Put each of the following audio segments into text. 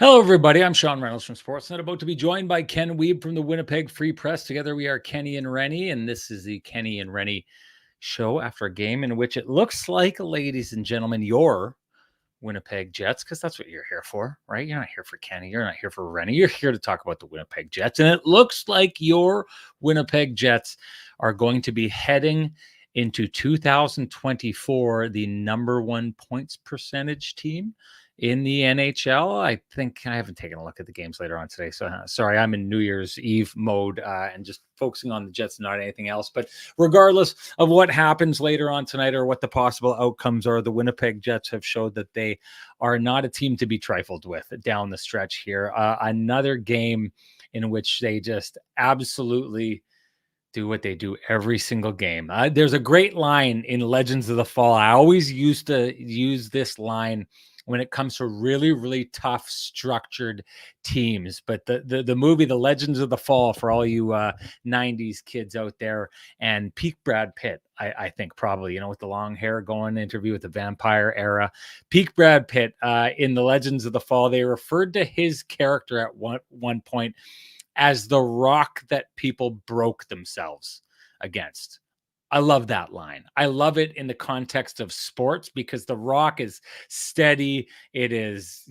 Hello, everybody. I'm Sean Reynolds from Sportsnet, about to be joined by Ken Wiebe from the Winnipeg Free Press. Together, we are Kenny and Renny, and this is the Kenny and Renny show after a game in which it looks like, ladies and gentlemen, your Winnipeg Jets, because that's what you're here for, right? You're not here for Kenny. You're not here for Renny. You're here to talk about the Winnipeg Jets, and it looks like your Winnipeg Jets are going to be heading into 2024 the number one points percentage team in the NHL. I think I haven't taken a look at the games later on today. So sorry, I'm in New Year's Eve mode and just focusing on the Jets, not anything else. But regardless of what happens later on tonight or what the possible outcomes are, the Winnipeg Jets have showed that they are not a team to be trifled with down the stretch here. Another game in which they just absolutely do what they do every single game. There's a great line in Legends of the Fall. I always used to use this line when it comes to really, really tough, structured teams. But the movie, The Legends of the Fall, for all you 90s kids out there, and peak Brad Pitt, I think probably, with the long hair going, Interview with the Vampire era. Peak Brad Pitt in The Legends of the Fall, they referred to his character at one point as the rock that people broke themselves against. I love that line. I love it in the context of sports because the rock is steady. It is,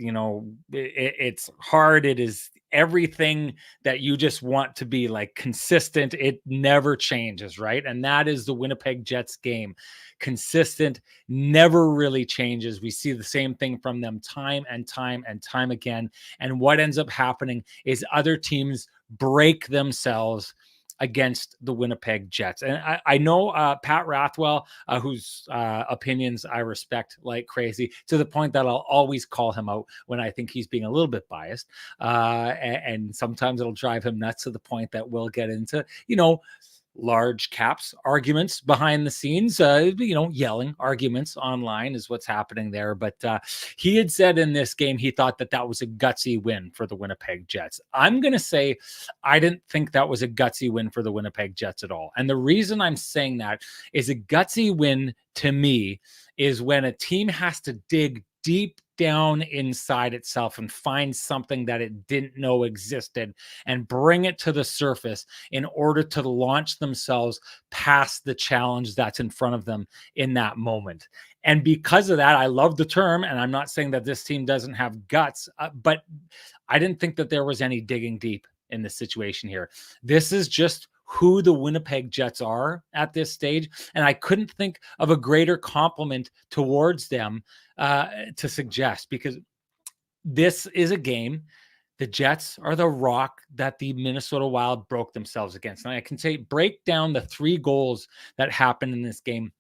it's hard. It is everything that you just want to be, like, consistent. It never changes, right? And that is the Winnipeg Jets game. Consistent, never really changes. We see the same thing from them time and time and time again. And what ends up happening is other teams break themselves against the Winnipeg Jets. And I know Pat Rathwell, whose opinions I respect like crazy, to the point that I'll always call him out when I think he's being a little bit biased. And sometimes it'll drive him nuts to the point that we'll get into, large caps arguments behind the scenes, yelling arguments online is what's happening there. But he had said in this game, he thought that was a gutsy win for the Winnipeg Jets. I'm going to say I didn't think that was a gutsy win for the Winnipeg Jets at all. And the reason I'm saying that is a gutsy win to me is when a team has to dig deep down inside itself and find something that it didn't know existed and bring it to the surface in order to launch themselves past the challenge that's in front of them in that moment. And because of that, I love the term, and I'm not saying that this team doesn't have guts, but I didn't think that there was any digging deep in the situation here. This is just who the Winnipeg Jets are at this stage. And I couldn't think of a greater compliment towards them to suggest, because this is a game. The Jets are the rock that the Minnesota Wild broke themselves against. And I can say, break down the 3 goals that happened in this game.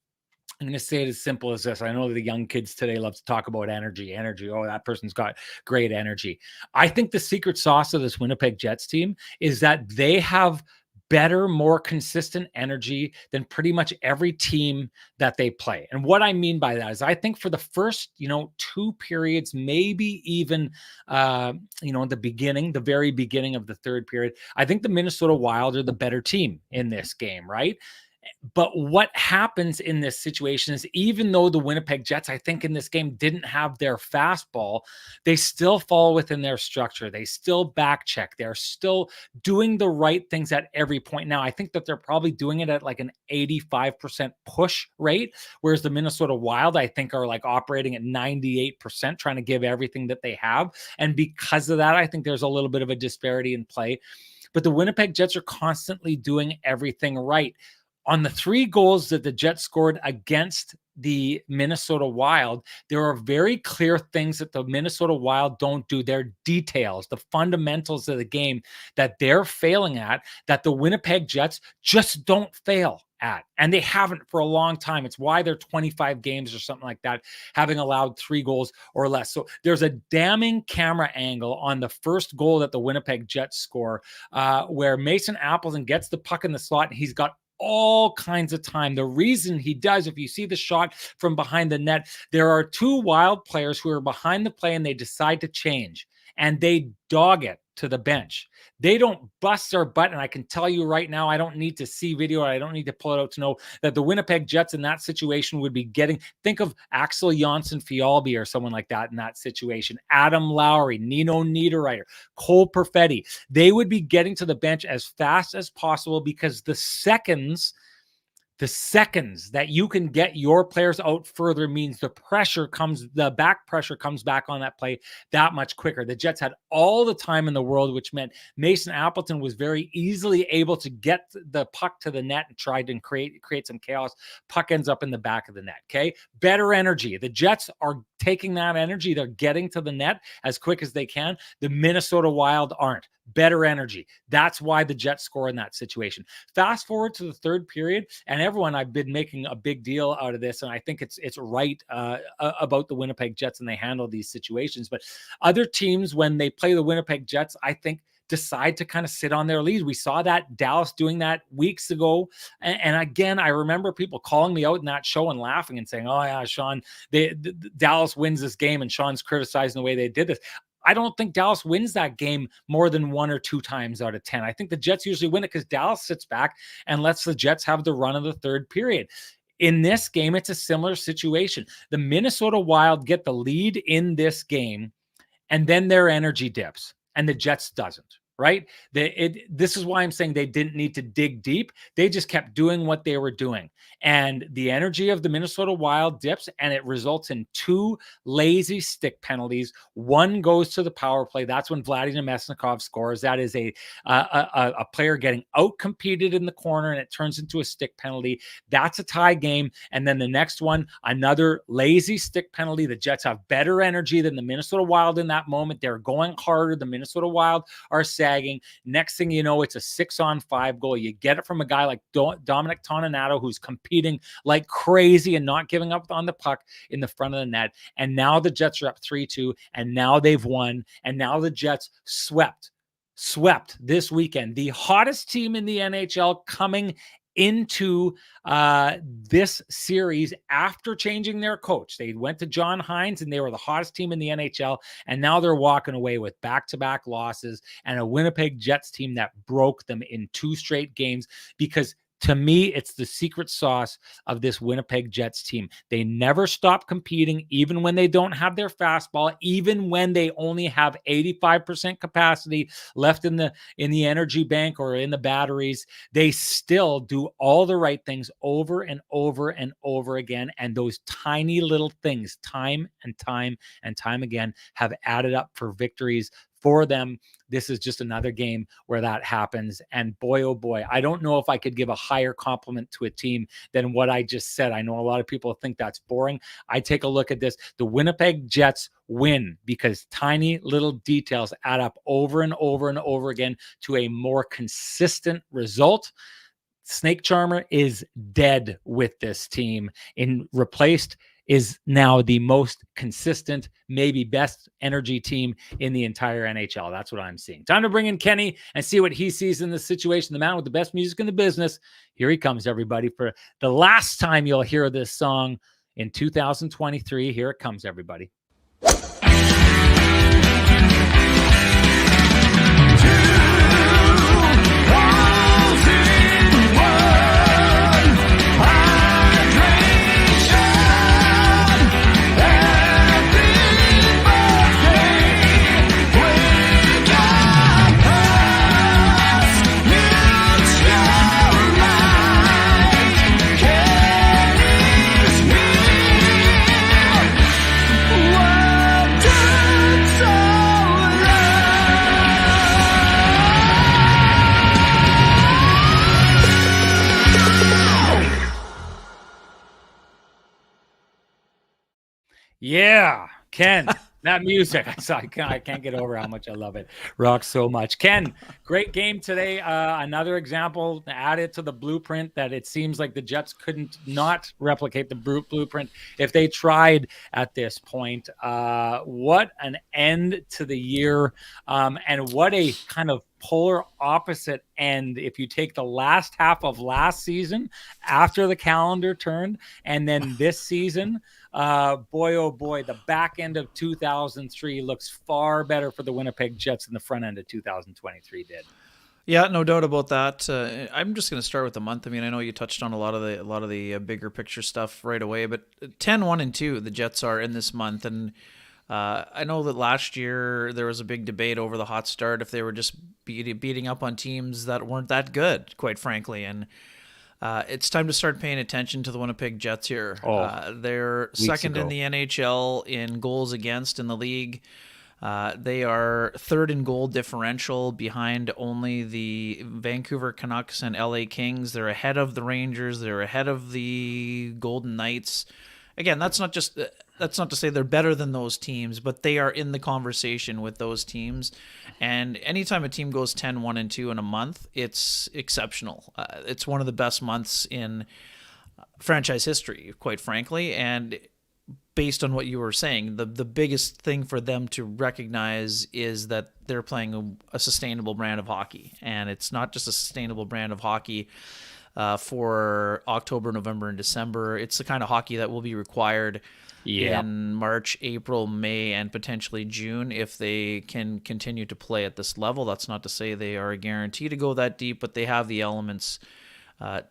I'm going to say it as simple as this. I know the young kids today love to talk about energy. Oh, that person's got great energy. I think the secret sauce of this Winnipeg Jets team is that they have better, more consistent energy than pretty much every team that they play. And what I mean by that is I think for the first, 2 periods, maybe even, the very beginning of the third period, I think the Minnesota Wild are the better team in this game, right? But what happens in this situation is, even though the Winnipeg Jets, I think in this game, didn't have their fastball, they still fall within their structure. They still back check. They're still doing the right things at every point. Now, I think that they're probably doing it at like an 85% push rate, whereas the Minnesota Wild, I think, are like operating at 98%, trying to give everything that they have. And because of that, I think there's a little bit of a disparity in play. But the Winnipeg Jets are constantly doing everything right. On the 3 goals that the Jets scored against the Minnesota Wild, there are very clear things that the Minnesota Wild don't do. They're details, the fundamentals of the game that they're failing at, that the Winnipeg Jets just don't fail at. And they haven't for a long time. It's why they're 25 games or something like that, having allowed 3 goals or less. So there's a damning camera angle on the first goal that the Winnipeg Jets score, where Mason Appleton gets the puck in the slot, and he's got all kinds of time. The reason he does, if you see the shot from behind the net, there are 2 Wild players who are behind the play, and they decide to change, and they dog it to the bench. They don't bust their butt. And I can tell you right now, I don't need to see video. I don't need to pull it out to know that the Winnipeg Jets in that situation would be think of Axel Jonsson-Fjallby or someone like that in that situation. Adam Lowry, Nino Niederreiter, Cole Perfetti. They would be getting to the bench as fast as possible because the seconds that you can get your players out further means the back pressure comes back on that play that much quicker. The Jets had all the time in the world, which meant Mason Appleton was very easily able to get the puck to the net and try to create some chaos. Puck ends up in the back of the net. Okay. Better energy. The Jets are taking that energy. They're getting to the net as quick as they can. The Minnesota Wild aren't. Better energy. That's why the Jets score in that situation. Fast forward to the third period, and everyone, I've been making a big deal out of this, and I think it's right about the Winnipeg Jets and they handle these situations. But other teams, when they play the Winnipeg Jets, I think decide to kind of sit on their lead. We saw that Dallas doing that weeks ago. And again, I remember people calling me out in that show and laughing and saying, oh yeah, Sean, Dallas wins this game, and Sean's criticizing the way they did this. I don't think Dallas wins that game more than 1 or 2 times out of 10. I think the Jets usually win it because Dallas sits back and lets the Jets have the run of the third period. In this game, it's a similar situation. The Minnesota Wild get the lead in this game, and then their energy dips, and the Jets doesn't. Right? This is why I'm saying they didn't need to dig deep. They just kept doing what they were doing. And the energy of the Minnesota Wild dips, and it results in 2 lazy stick penalties. One goes to the power play. That's when Vladimir Namestnikov scores. That is a player getting out-competed in the corner, and it turns into a stick penalty. That's a tie game. And then the next one, another lazy stick penalty. The Jets have better energy than the Minnesota Wild in that moment. They're going harder. The Minnesota Wild are sagging. Next thing you know, it's a 6-on-5 goal. You get it from a guy like Dominic Toninato, who's competing like crazy and not giving up on the puck in the front of the net. And now the Jets are up 3-2, and now they've won. And now the Jets swept this weekend. The hottest team in the NHL coming into this series after changing their coach. They went to John Hines, and they were the hottest team in the NHL, and now they're walking away with back-to-back losses and a Winnipeg Jets team that broke them in 2 straight games. Because to me, it's the secret sauce of this Winnipeg Jets team. They never stop competing, even when they don't have their fastball, even when they only have 85% capacity left in the energy bank or in the batteries. They still do all the right things over and over and over again. And those tiny little things, time and time and time again, have added up for victories for them. This is just another game where that happens. And boy, oh boy, I don't know if I could give a higher compliment to a team than what I just said. I know a lot of people think that's boring. I take a look at this. The Winnipeg Jets win because tiny little details add up over and over and over again to a more consistent result. Snake Charmer is dead with this team. Replaced is now the most consistent, maybe best energy team in the entire NHL. That's what I'm seeing. Time to bring in Kenny and see what he sees in this situation. The man with the best music in the business. Here he comes, everybody, for the last time you'll hear this song in 2023. Here it comes, everybody. Yeah, Ken, that music. I can't get over how much I love it. Rocks so much. Ken, great game today. Another example added to the blueprint that it seems like the Jets couldn't not replicate the blueprint if they tried at this point. What an end to the year, and what a kind of polar opposite end. If you take the last half of last season after the calendar turned, and then this season, boy, oh boy, the back end of 2003 looks far better for the Winnipeg Jets than the front end of 2023 did. Yeah, no doubt about that. I'm just going to start with the month. I mean, I know you touched on a lot of the bigger picture stuff right away, but 10-1-2 the Jets are in this month, and I know that last year there was a big debate over the hot start if they were just beating up on teams that weren't that good, quite frankly, and it's time to start paying attention to the Winnipeg Jets here. They're second in the NHL in goals against in the league. They are third in goal differential behind only the Vancouver Canucks and LA Kings. They're ahead of the Rangers. They're ahead of the Golden Knights. Again, that's not to say they're better than those teams, but they are in the conversation with those teams. And anytime a team goes 10-1-2 in a month, it's exceptional. It's one of the best months in franchise history, quite frankly. And based on what you were saying, the biggest thing for them to recognize is that they're playing a sustainable brand of hockey. And it's not just a sustainable brand of hockey for October, November, and December. It's the kind of hockey that will be required in March, April, May, and potentially June if they can continue to play at this level. That's not to say they are a guarantee to go that deep, but they have the elements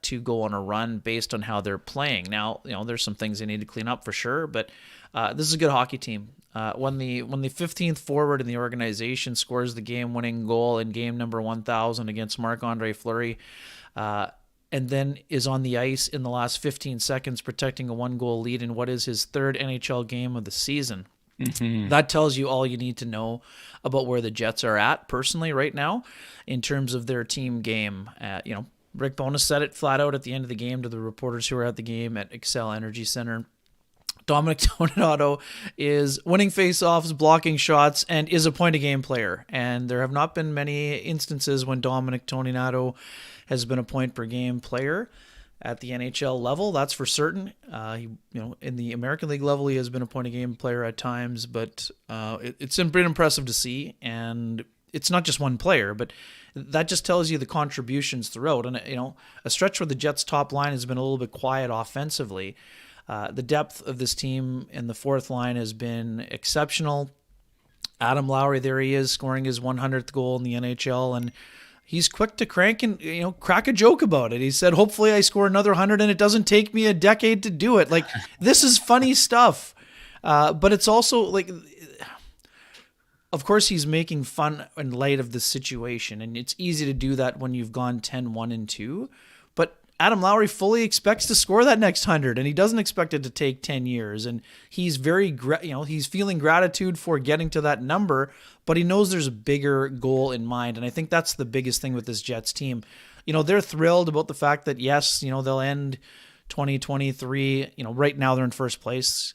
to go on a run based on how they're playing. Now, there's some things they need to clean up for sure, but this is a good hockey team. When the 15th forward in the organization scores the game-winning goal in game number 1,000 against Marc-Andre Fleury, and then is on the ice in the last 15 seconds protecting a one-goal lead in what is his third NHL game of the season. That tells you all you need to know about where the Jets are at personally right now in terms of their team game. Rick Bowness said it flat out at the end of the game to the reporters who were at the game at Xcel Energy Center. Dominic Toninato is winning faceoffs, blocking shots, and is a point-a-game player. And there have not been many instances when Dominic Toninato has been a point-per-game player at the NHL level. That's for certain. In the American League level, he has been a point-a-game player at times, but it's been impressive to see. And it's not just one player, but that just tells you the contributions throughout. And a stretch where the Jets' top line has been a little bit quiet offensively. The depth of this team in the fourth line has been exceptional. Adam Lowry, there he is, scoring his 100th goal in the NHL, and he's quick to crack a joke about it. He said, "Hopefully, I score another 100, and it doesn't take me a decade to do it." Like, this is funny stuff, but it's also like, of course, he's making fun and light of the situation, and it's easy to do that when you've gone 10-1-2. But Adam Lowry fully expects to score that next 100, and he doesn't expect it to take 10 years. And he's he's feeling gratitude for getting to that number, but he knows there's a bigger goal in mind. And I think that's the biggest thing with this Jets team. They're thrilled about the fact that, yes, they'll end 2023. Right now they're in first place.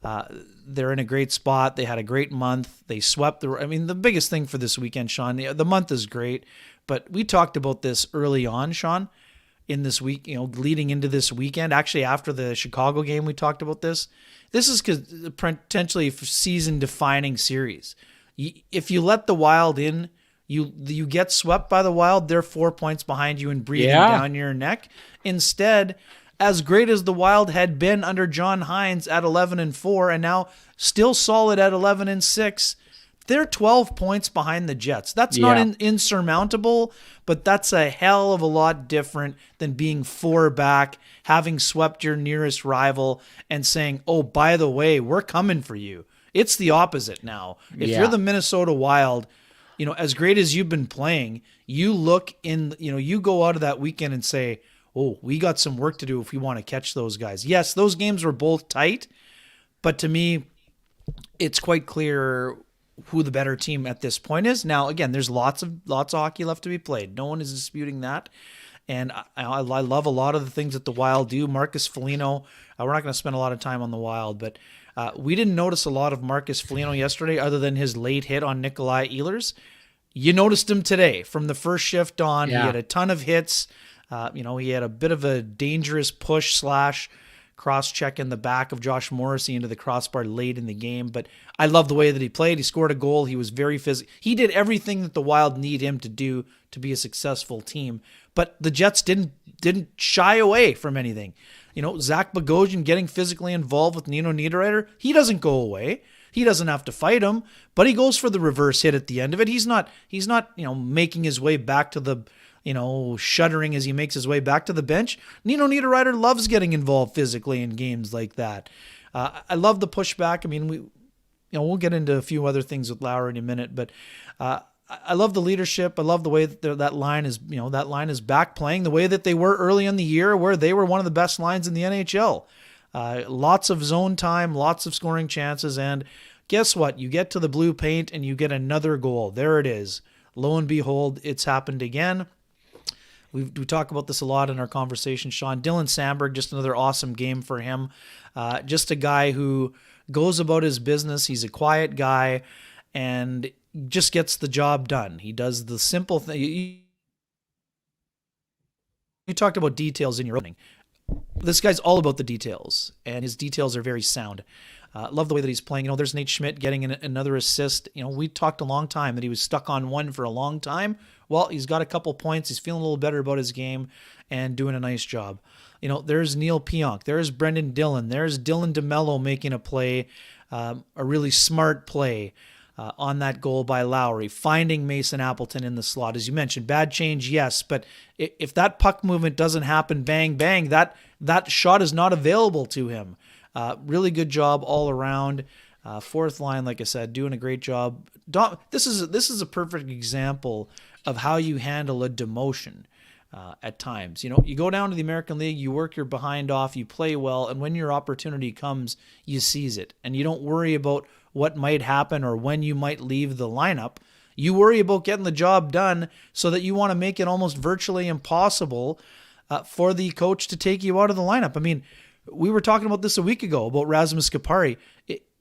They're in a great spot. They had a great month. They swept the biggest thing for this weekend, Sean, the month is great, but we talked about this early on, Sean, in this week, leading into this weekend. Actually, after the Chicago game, we talked about this. This is potentially a season-defining series. If you let the Wild in, you get swept by the Wild. They're 4 points behind you and breathing down your neck. Instead, as great as the Wild had been under John Hines at 11-4, and now still solid at 11-6. They're 12 points behind the Jets. That's not insurmountable, but that's a hell of a lot different than being 4 back, having swept your nearest rival, and saying, "Oh, by the way, we're coming for you." It's the opposite now. If you're the Minnesota Wild, as great as you've been playing, you look in, you go out of that weekend and say, "Oh, we got some work to do if we want to catch those guys." Yes, those games were both tight, but to me, it's quite clear who the better team at this point is. Now, again, there's lots of hockey left to be played. No one is disputing that. And I love a lot of the things that the Wild do. Marcus Foligno, we're not going to spend a lot of time on the Wild, but we didn't notice a lot of Marcus Foligno yesterday other than his late hit on Nikolai Ehlers. You noticed him today from the first shift on. He had a ton of hits. He had a bit of a dangerous push / cross-check in the back of Josh Morrissey into the crossbar late in the game. But I love the way that he played. He scored a goal. He was very physical. He did everything that the Wild need him to do to be a successful team. But the Jets didn't shy away from anything. Zach Bogosian getting physically involved with Nino Niederreiter, he doesn't go away. He doesn't have to fight him, but he goes for the reverse hit at the end of it. He's not making his way back to the, shuddering as he makes his way back to the bench. Nino Niederreiter loves getting involved physically in games like that. I love the pushback. I mean, we'll get into a few other things with Lowry in a minute, but I love the leadership. I love the way that line is back playing the way that they were early in the year, where they were one of the best lines in the NHL. Lots of zone time, lots of scoring chances, and guess what? You get to the blue paint and you get another goal. There it is. Lo and behold, it's happened again. We talk about this a lot in our conversation, Sean. Dylan Sandberg, just another awesome game for him. Just a guy who goes about his business. He's a quiet guy and just gets the job done. He does the simple thing. You talked about details in your opening. This guy's all about the details, and his details are very sound. Love the way that he's playing. There's Nate Schmidt getting another assist. We talked a long time that he was stuck on one for a long time. Well, he's got a couple points. He's feeling a little better about his game and doing a nice job. There's Neil Pionk. There's Brendan Dillon. There's Dylan DeMello making a play, a really smart play on that goal by Lowry, finding Mason Appleton in the slot. As you mentioned, bad change, yes, but if that puck movement doesn't happen, bang, bang, that shot is not available to him. Really good job all around. Fourth line, like I said, doing a great job. This is a perfect example of how you handle a demotion at times. You go down to the American League, you work your behind off, you play well, and when your opportunity comes, you seize it. And you don't worry about what might happen or when you might leave the lineup. You worry about getting the job done so that you want to make it almost virtually impossible for the coach to take you out of the lineup. I mean, we were talking about this a week ago about Rasmus Kupari.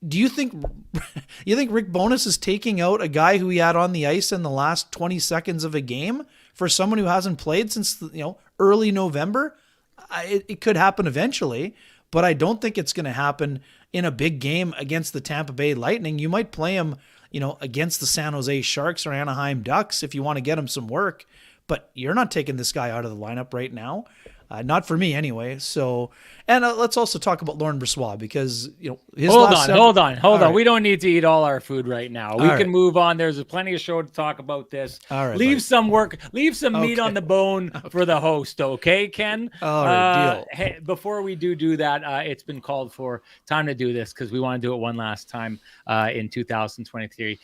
Do you think Rick Bowness is taking out a guy who he had on the ice in the last 20 seconds of a game for someone who hasn't played since early November? It could happen eventually, but I don't think it's going to happen in a big game against the Tampa Bay Lightning. You might play him, against the San Jose Sharks or Anaheim Ducks if you want to get him some work, but you're not taking this guy out of the lineup right now. Not for me anyway. So, and let's also talk about Laurent Brossoit because, his Hold on. Right. We don't need to eat all our food right now. We All can right. move on. There's plenty of show to talk about this. All right, leave buddy. some work, leave some meat Okay. on the bone for the host. Okay, Ken? All right, deal. Hey, before we do that, it's been called for time to do this because we want to do it one last time in 2023.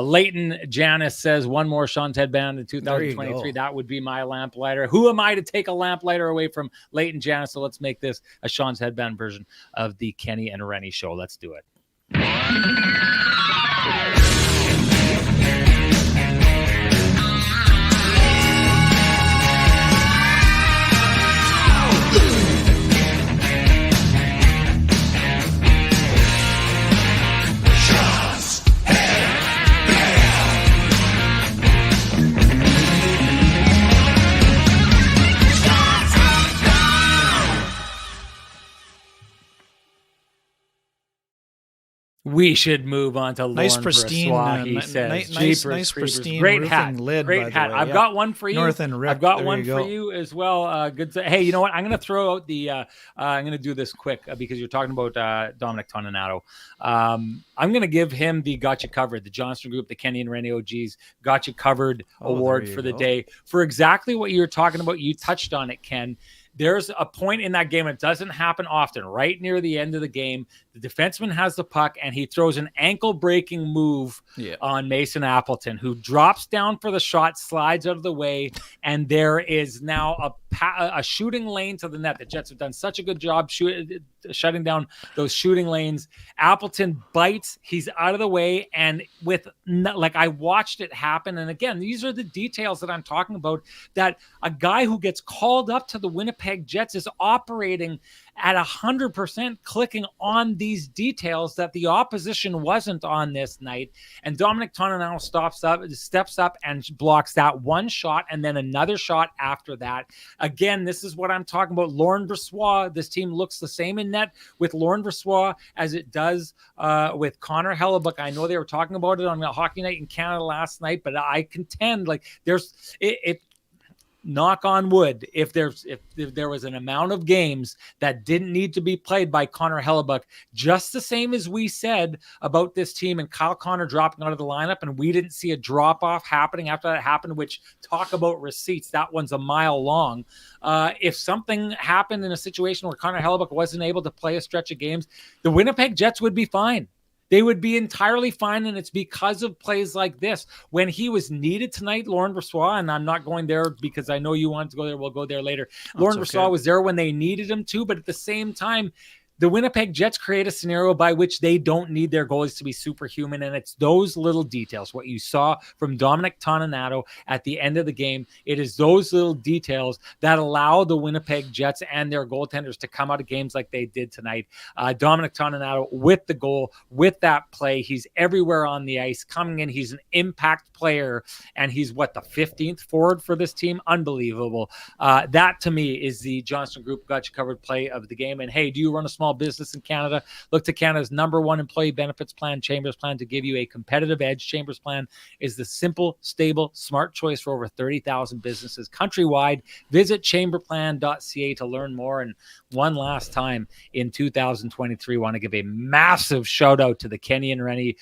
Leighton Janice says one more Sean's headband in There you 2023. go. That would be my lamplighter. Who am I to take a lamplighter away from Leighton Janice? So let's make this a Sean's headband version of the Kenny and Renny show. Let's do it. We should move on to Nice Lauren pristine, Brossoit, he nice, says. nice Jeepers, pristine great roofing hat, lid, great by the hat. way, I've yeah. got one for you. North and Rick, I've got there one you for go. you as well. Hey, you know what? I'm going to throw out the. I'm going to do this quick because you're talking about Dominic Toninato. I'm going to give him the Got You Covered, the Johnston Group, the Kenny and Renny OGs Got You Covered award there you for the go. day for exactly what you were talking about. You touched on it, Ken. There's a point in that game, it doesn't happen often, right near the end of the game, the defenseman has the puck and he throws an ankle-breaking move on Mason Appleton, who drops down for the shot, slides out of the way, and there is now a shooting lane to the net. The Jets have done such a good job shutting down those shooting lanes. Appleton bites, he's out of the way, and I watched it happen. And again, these are the details that I'm talking about, that a guy who gets called up to the Winnipeg Jets is operating at 100%, clicking on these details that the opposition wasn't on this night. And Dominic Toninato steps up and blocks that one shot and then another shot after that. Again, this is what I'm talking about. Lauren Brossoit, this team looks the same in net with Lauren Brossoit as it does with Connor Hellebuck. I know they were talking about it on the Hockey Night in Canada last night, but I contend like there's it knock on wood, if there was an amount of games that didn't need to be played by Connor Hellebuck, just the same as we said about this team and Kyle Connor dropping out of the lineup, and we didn't see a drop off happening after that happened, which talk about receipts, that one's a mile long. If something happened in a situation where Connor Hellebuck wasn't able to play a stretch of games, the Winnipeg Jets would be fine. They would be entirely fine, and it's because of plays like this. When he was needed tonight, Lauren Brossoit, and I'm not going there because I know you wanted to go there. We'll go there later. Lauren Brossoit was there when they needed him to, but at the same time, the Winnipeg Jets create a scenario by which they don't need their goalies to be superhuman, and it's those little details. What you saw from Dominic Toninato at the end of the game, it is those little details that allow the Winnipeg Jets and their goaltenders to come out of games like they did tonight. Dominic Toninato with the goal, with that play, he's everywhere on the ice, coming in. He's an impact player, and he's the 15th forward for this team. Unbelievable. That to me is the Johnston Group Got You Covered play of the game. And hey, do you run a small business in Canada? Look to Canada's #1 employee benefits plan, Chambers Plan, to give you a competitive edge. Chambers Plan is the simple, stable, smart choice for over 30,000 businesses countrywide. Visit chamberplan.ca to learn more. And one last time in 2023, want to give a massive shout out to the Kenny and Renny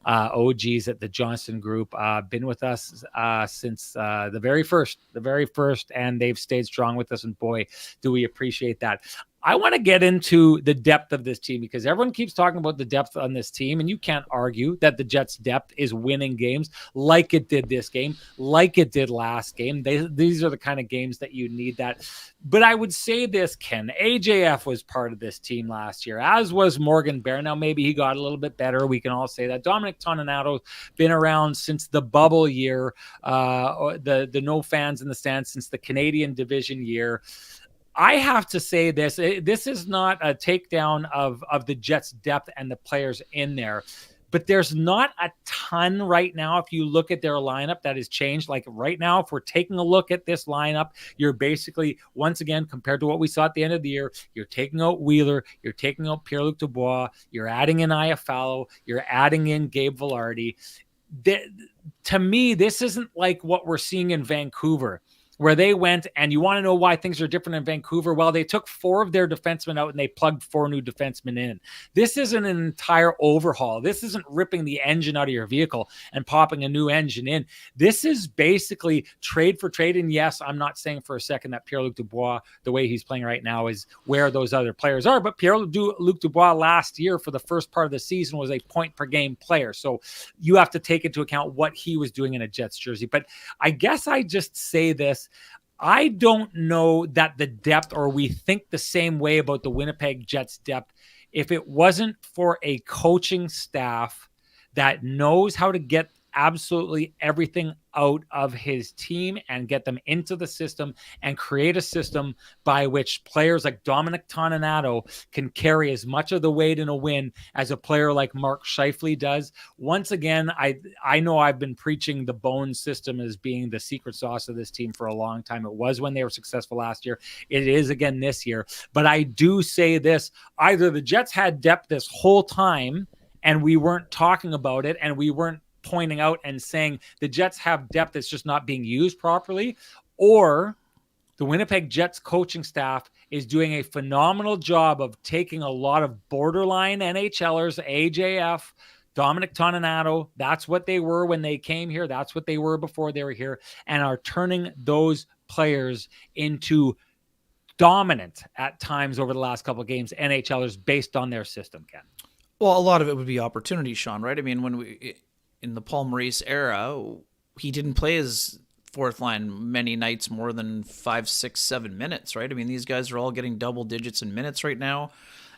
OGs at the Johnston Group. Been with us since the very first, and they've stayed strong with us. And boy, do we appreciate that. I want to get into the depth of this team because everyone keeps talking about the depth on this team, and you can't argue that the Jets' depth is winning games like it did this game, like it did last game. These are the kind of games that you need that. But I would say this, Ken, AJF was part of this team last year, as was Morgan Bear. Now, maybe he got a little bit better. We can all say that. Dominic Toninato been around since the bubble year, the no fans in the stands since the Canadian division year. I have to say this is not a takedown of the Jets' depth and the players in there, but there's not a ton right now. If you look at their lineup, that has changed. Like right now, if we're taking a look at this lineup, you're basically, once again, compared to what we saw at the end of the year, you're taking out Wheeler, you're taking out Pierre-Luc Dubois, you're adding in Iafallo, you're adding in Gabe Vilardi. To me, this isn't like what we're seeing in Vancouver, where they went, and you want to know why things are different in Vancouver? Well, they took 4 of their defensemen out and they plugged 4 new defensemen in. This isn't an entire overhaul. This isn't ripping the engine out of your vehicle and popping a new engine in. This is basically trade for trade. And yes, I'm not saying for a second that Pierre-Luc Dubois, the way he's playing right now, is where those other players are. But Pierre-Luc Dubois last year for the first part of the season was a point per game player. So you have to take into account what he was doing in a Jets jersey. But I guess I just say this. I don't know that the depth, or we think the same way about the Winnipeg Jets depth, if it wasn't for a coaching staff that knows how to get absolutely everything out of his team and get them into the system and create a system by which players like Dominic Toninato can carry as much of the weight in a win as a player like Mark Scheifele does. Once again, I know I've been preaching the bone system as being the secret sauce of this team for a long time. It was when they were successful last year. It is again this year. But I do say this, either the Jets had depth this whole time and we weren't talking about it, and we weren't pointing out and saying the Jets have depth that's just not being used properly, or the Winnipeg Jets coaching staff is doing a phenomenal job of taking a lot of borderline NHLers, AJF, Dominic Toninato, that's what they were when they came here, that's what they were before they were here, and are turning those players into dominant at times over the last couple of games NHLers based on their system, Ken. Well, a lot of it would be opportunity, Sean, right? I mean, in the Paul Maurice era, he didn't play his fourth line many nights more than 5, 6, 7 minutes, right? I mean, these guys are all getting double digits in minutes right now.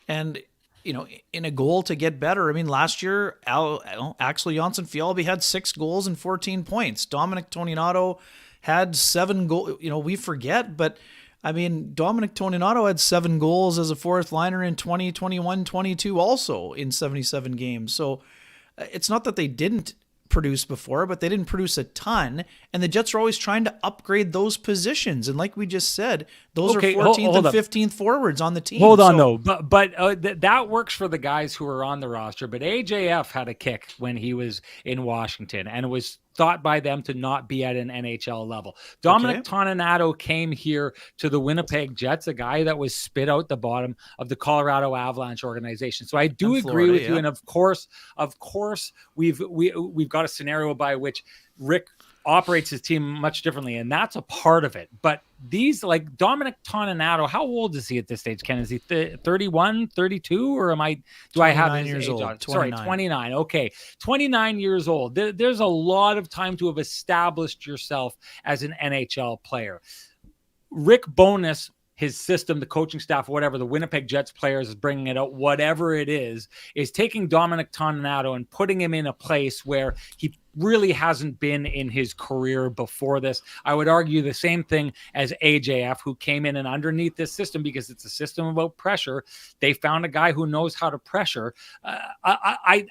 And, in a goal to get better, I mean, last year, Axel Jonsson-Fjällby had 6 goals and 14 points. Dominic Toninato had 7 goals. We forget, but I mean, Dominic Toninato had 7 goals as a fourth liner in 2021, 22 also in 77 games. So it's not that they didn't produce before, but they didn't produce a ton. And the Jets are always trying to upgrade those positions. And like we just said, those are 14th and 15th forwards on the team. Hold on, though. But that works for the guys who are on the roster. But AJF had a kick when he was in Washington, and it was thought by them to not be at an NHL level. Dominic Toninato came here to the Winnipeg Jets, a guy that was spit out the bottom of the Colorado Avalanche organization. So I do agree with you. And of course, we've got a scenario by which Rick operates his team much differently, and that's a part of it. But these, like Dominic Toninato, how old is he at this stage, Ken? Is he 31, 32, or do I have his years age old? on? Sorry, 29. Okay, 29 years old. There's a lot of time to have established yourself as an NHL player. Rick Bowness, his system, the coaching staff, whatever, the Winnipeg Jets players is bringing it out, whatever it is taking Dominic Toninato and putting him in a place where he really hasn't been in his career before this. I would argue the same thing as AJF, who came in and underneath this system, because it's a system about pressure. They found a guy who knows how to pressure. I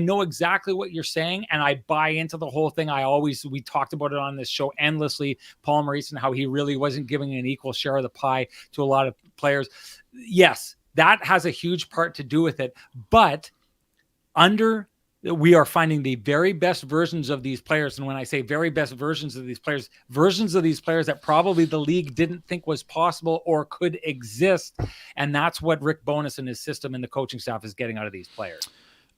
know exactly what you're saying, and I buy into the whole thing. We talked about it on this show endlessly, Paul Maurice, and how he really wasn't giving an equal share of the pie to a lot of players. Yes, that has a huge part to do with it, but we are finding the very best versions of these players. And when I say very best versions of these players that probably the league didn't think was possible or could exist. And that's what Rick Bowness and his system and the coaching staff is getting out of these players.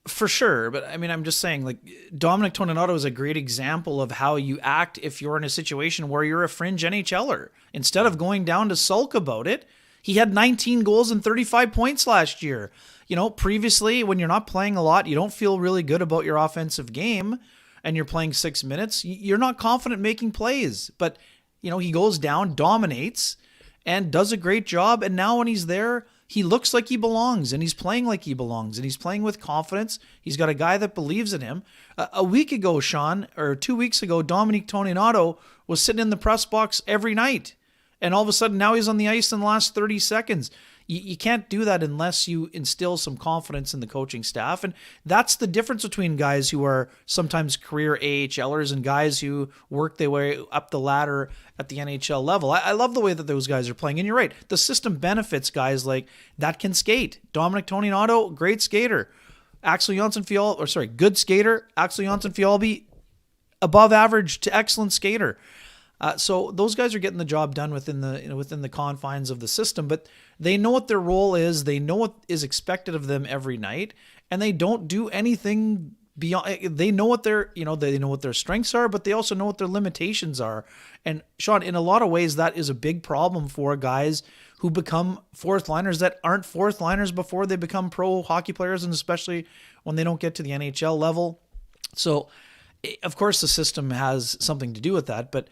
For sure. But I mean, I'm just saying, like, Dominic Toninato is a great example of how you act if you're in a situation where you're a fringe NHLer. Instead of going down to sulk about it, he had 19 goals and 35 points last year. You know, previously, when you're not playing a lot, you don't feel really good about your offensive game, and you're playing 6 minutes, you're not confident making plays. But, you know, he goes down, dominates, and does a great job. And now when he's there, he looks like he belongs, and he's playing like he belongs, and he's playing with confidence. He's got a guy that believes in him. A week ago, Sean, or 2 weeks ago, Dominic Toninato was sitting in the press box every night. And all of a sudden, now he's on the ice in the last 30 seconds. You can't do that unless you instill some confidence in the coaching staff. And that's the difference between guys who are sometimes career AHLers and guys who work their way up the ladder at the NHL level. I love the way that those guys are playing. And you're right, the system benefits guys like that can skate. Dominic Toninato, great skater. Axel Jonsson-Fjällby, good skater. Axel Jonsson-Fjällby, above average to excellent skater. So those guys are getting the job done within the confines of the system, but they know what their role is. They know what is expected of them every night, and they don't do anything beyond. They know what they know what their strengths are, but they also know what their limitations are. And Sean, in a lot of ways, that is a big problem for guys who become fourth liners that aren't fourth liners before they become pro hockey players, and especially when they don't get to the NHL level. So, of course, the system has something to do with that, but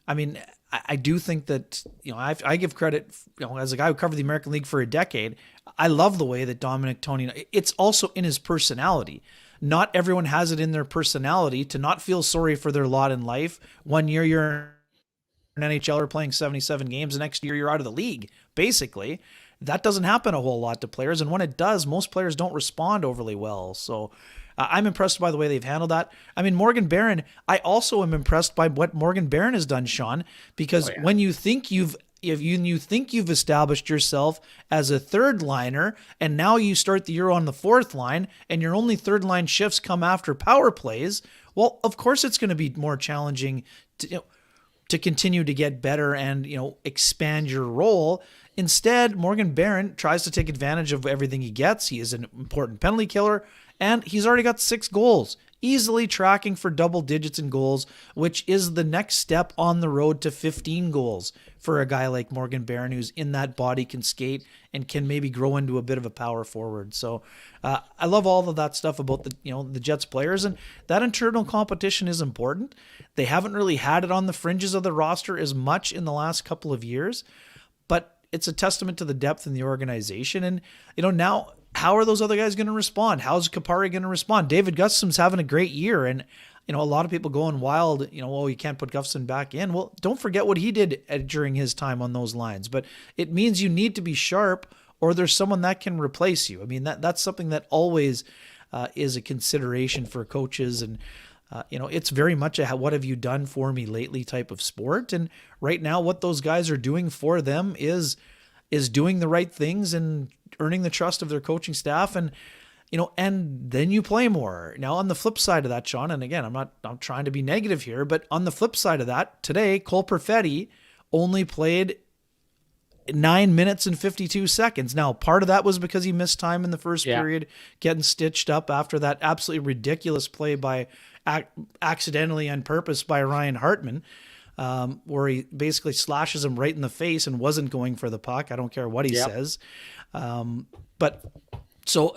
I mean, I do think that, I give credit, as a guy who covered the American League for a decade, I love the way that Dominic Toninato, it's also in his personality. Not everyone has it in their personality to not feel sorry for their lot in life. 1 year you're an NHLer playing 77 games, the next year you're out of the league, basically. That doesn't happen a whole lot to players, and when it does, most players don't respond overly well. So I'm impressed by the way they've handled that. I mean, Morgan Barron, I also am impressed by what Morgan Barron has done, Sean, because when you think you've established yourself as a third liner, and now you start the year on the fourth line, and your only third line shifts come after power plays, well, of course it's going to be more challenging to continue to get better and, expand your role. Instead, Morgan Barron tries to take advantage of everything he gets. He is an important penalty killer, and he's already got 6 goals, easily tracking for double digits in goals, which is the next step on the road to 15 goals for a guy like Morgan Barron, who's in that body, can skate, and can maybe grow into a bit of a power forward. So I love all of that stuff about the Jets players, and that internal competition is important. They haven't really had it on the fringes of the roster as much in the last couple of years, but it's a testament to the depth in the organization. And, now how are those other guys going to respond? How's Kapari going to respond? David Gustafson's having a great year. And, a lot of people going wild, you can't put Gustafson back in. Well, don't forget what he did during his time on those lines. But it means you need to be sharp, or there's someone that can replace you. I mean, that's something that always is a consideration for coaches. And It's very much a what have you done for me lately type of sport. And right now, what those guys are doing for them is doing the right things and earning the trust of their coaching staff. And then you play more. Now, on the flip side of that, Sean, and again, I'm trying to be negative here, but on the flip side of that, today, Cole Perfetti only played 9 minutes and 52 seconds. Now, part of that was because he missed time in the first period, getting stitched up after that absolutely ridiculous play by accidentally on purpose by Ryan Hartman, where he basically slashes him right in the face and wasn't going for the puck. I don't care what he says. But so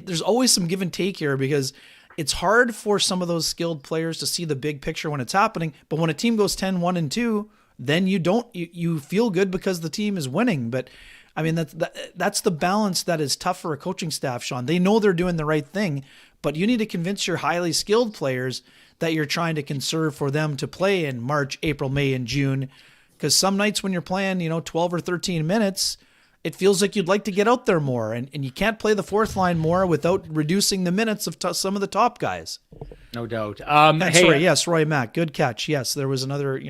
there's always some give and take here, because it's hard for some of those skilled players to see the big picture when it's happening. But when a team goes 10-1-2, then you feel good because the team is winning. But I mean, that's the balance that is tough for a coaching staff, Sean. They know they're doing the right thing, but you need to convince your highly skilled players that you're trying to conserve for them to play in March, April, May, and June. Because some nights when you're playing, 12 or 13 minutes, it feels like you'd like to get out there more. And you can't play the fourth line more without reducing the minutes of some of the top guys. No doubt. Sorry, yes, Roy Mack, good catch. Yes, there was another,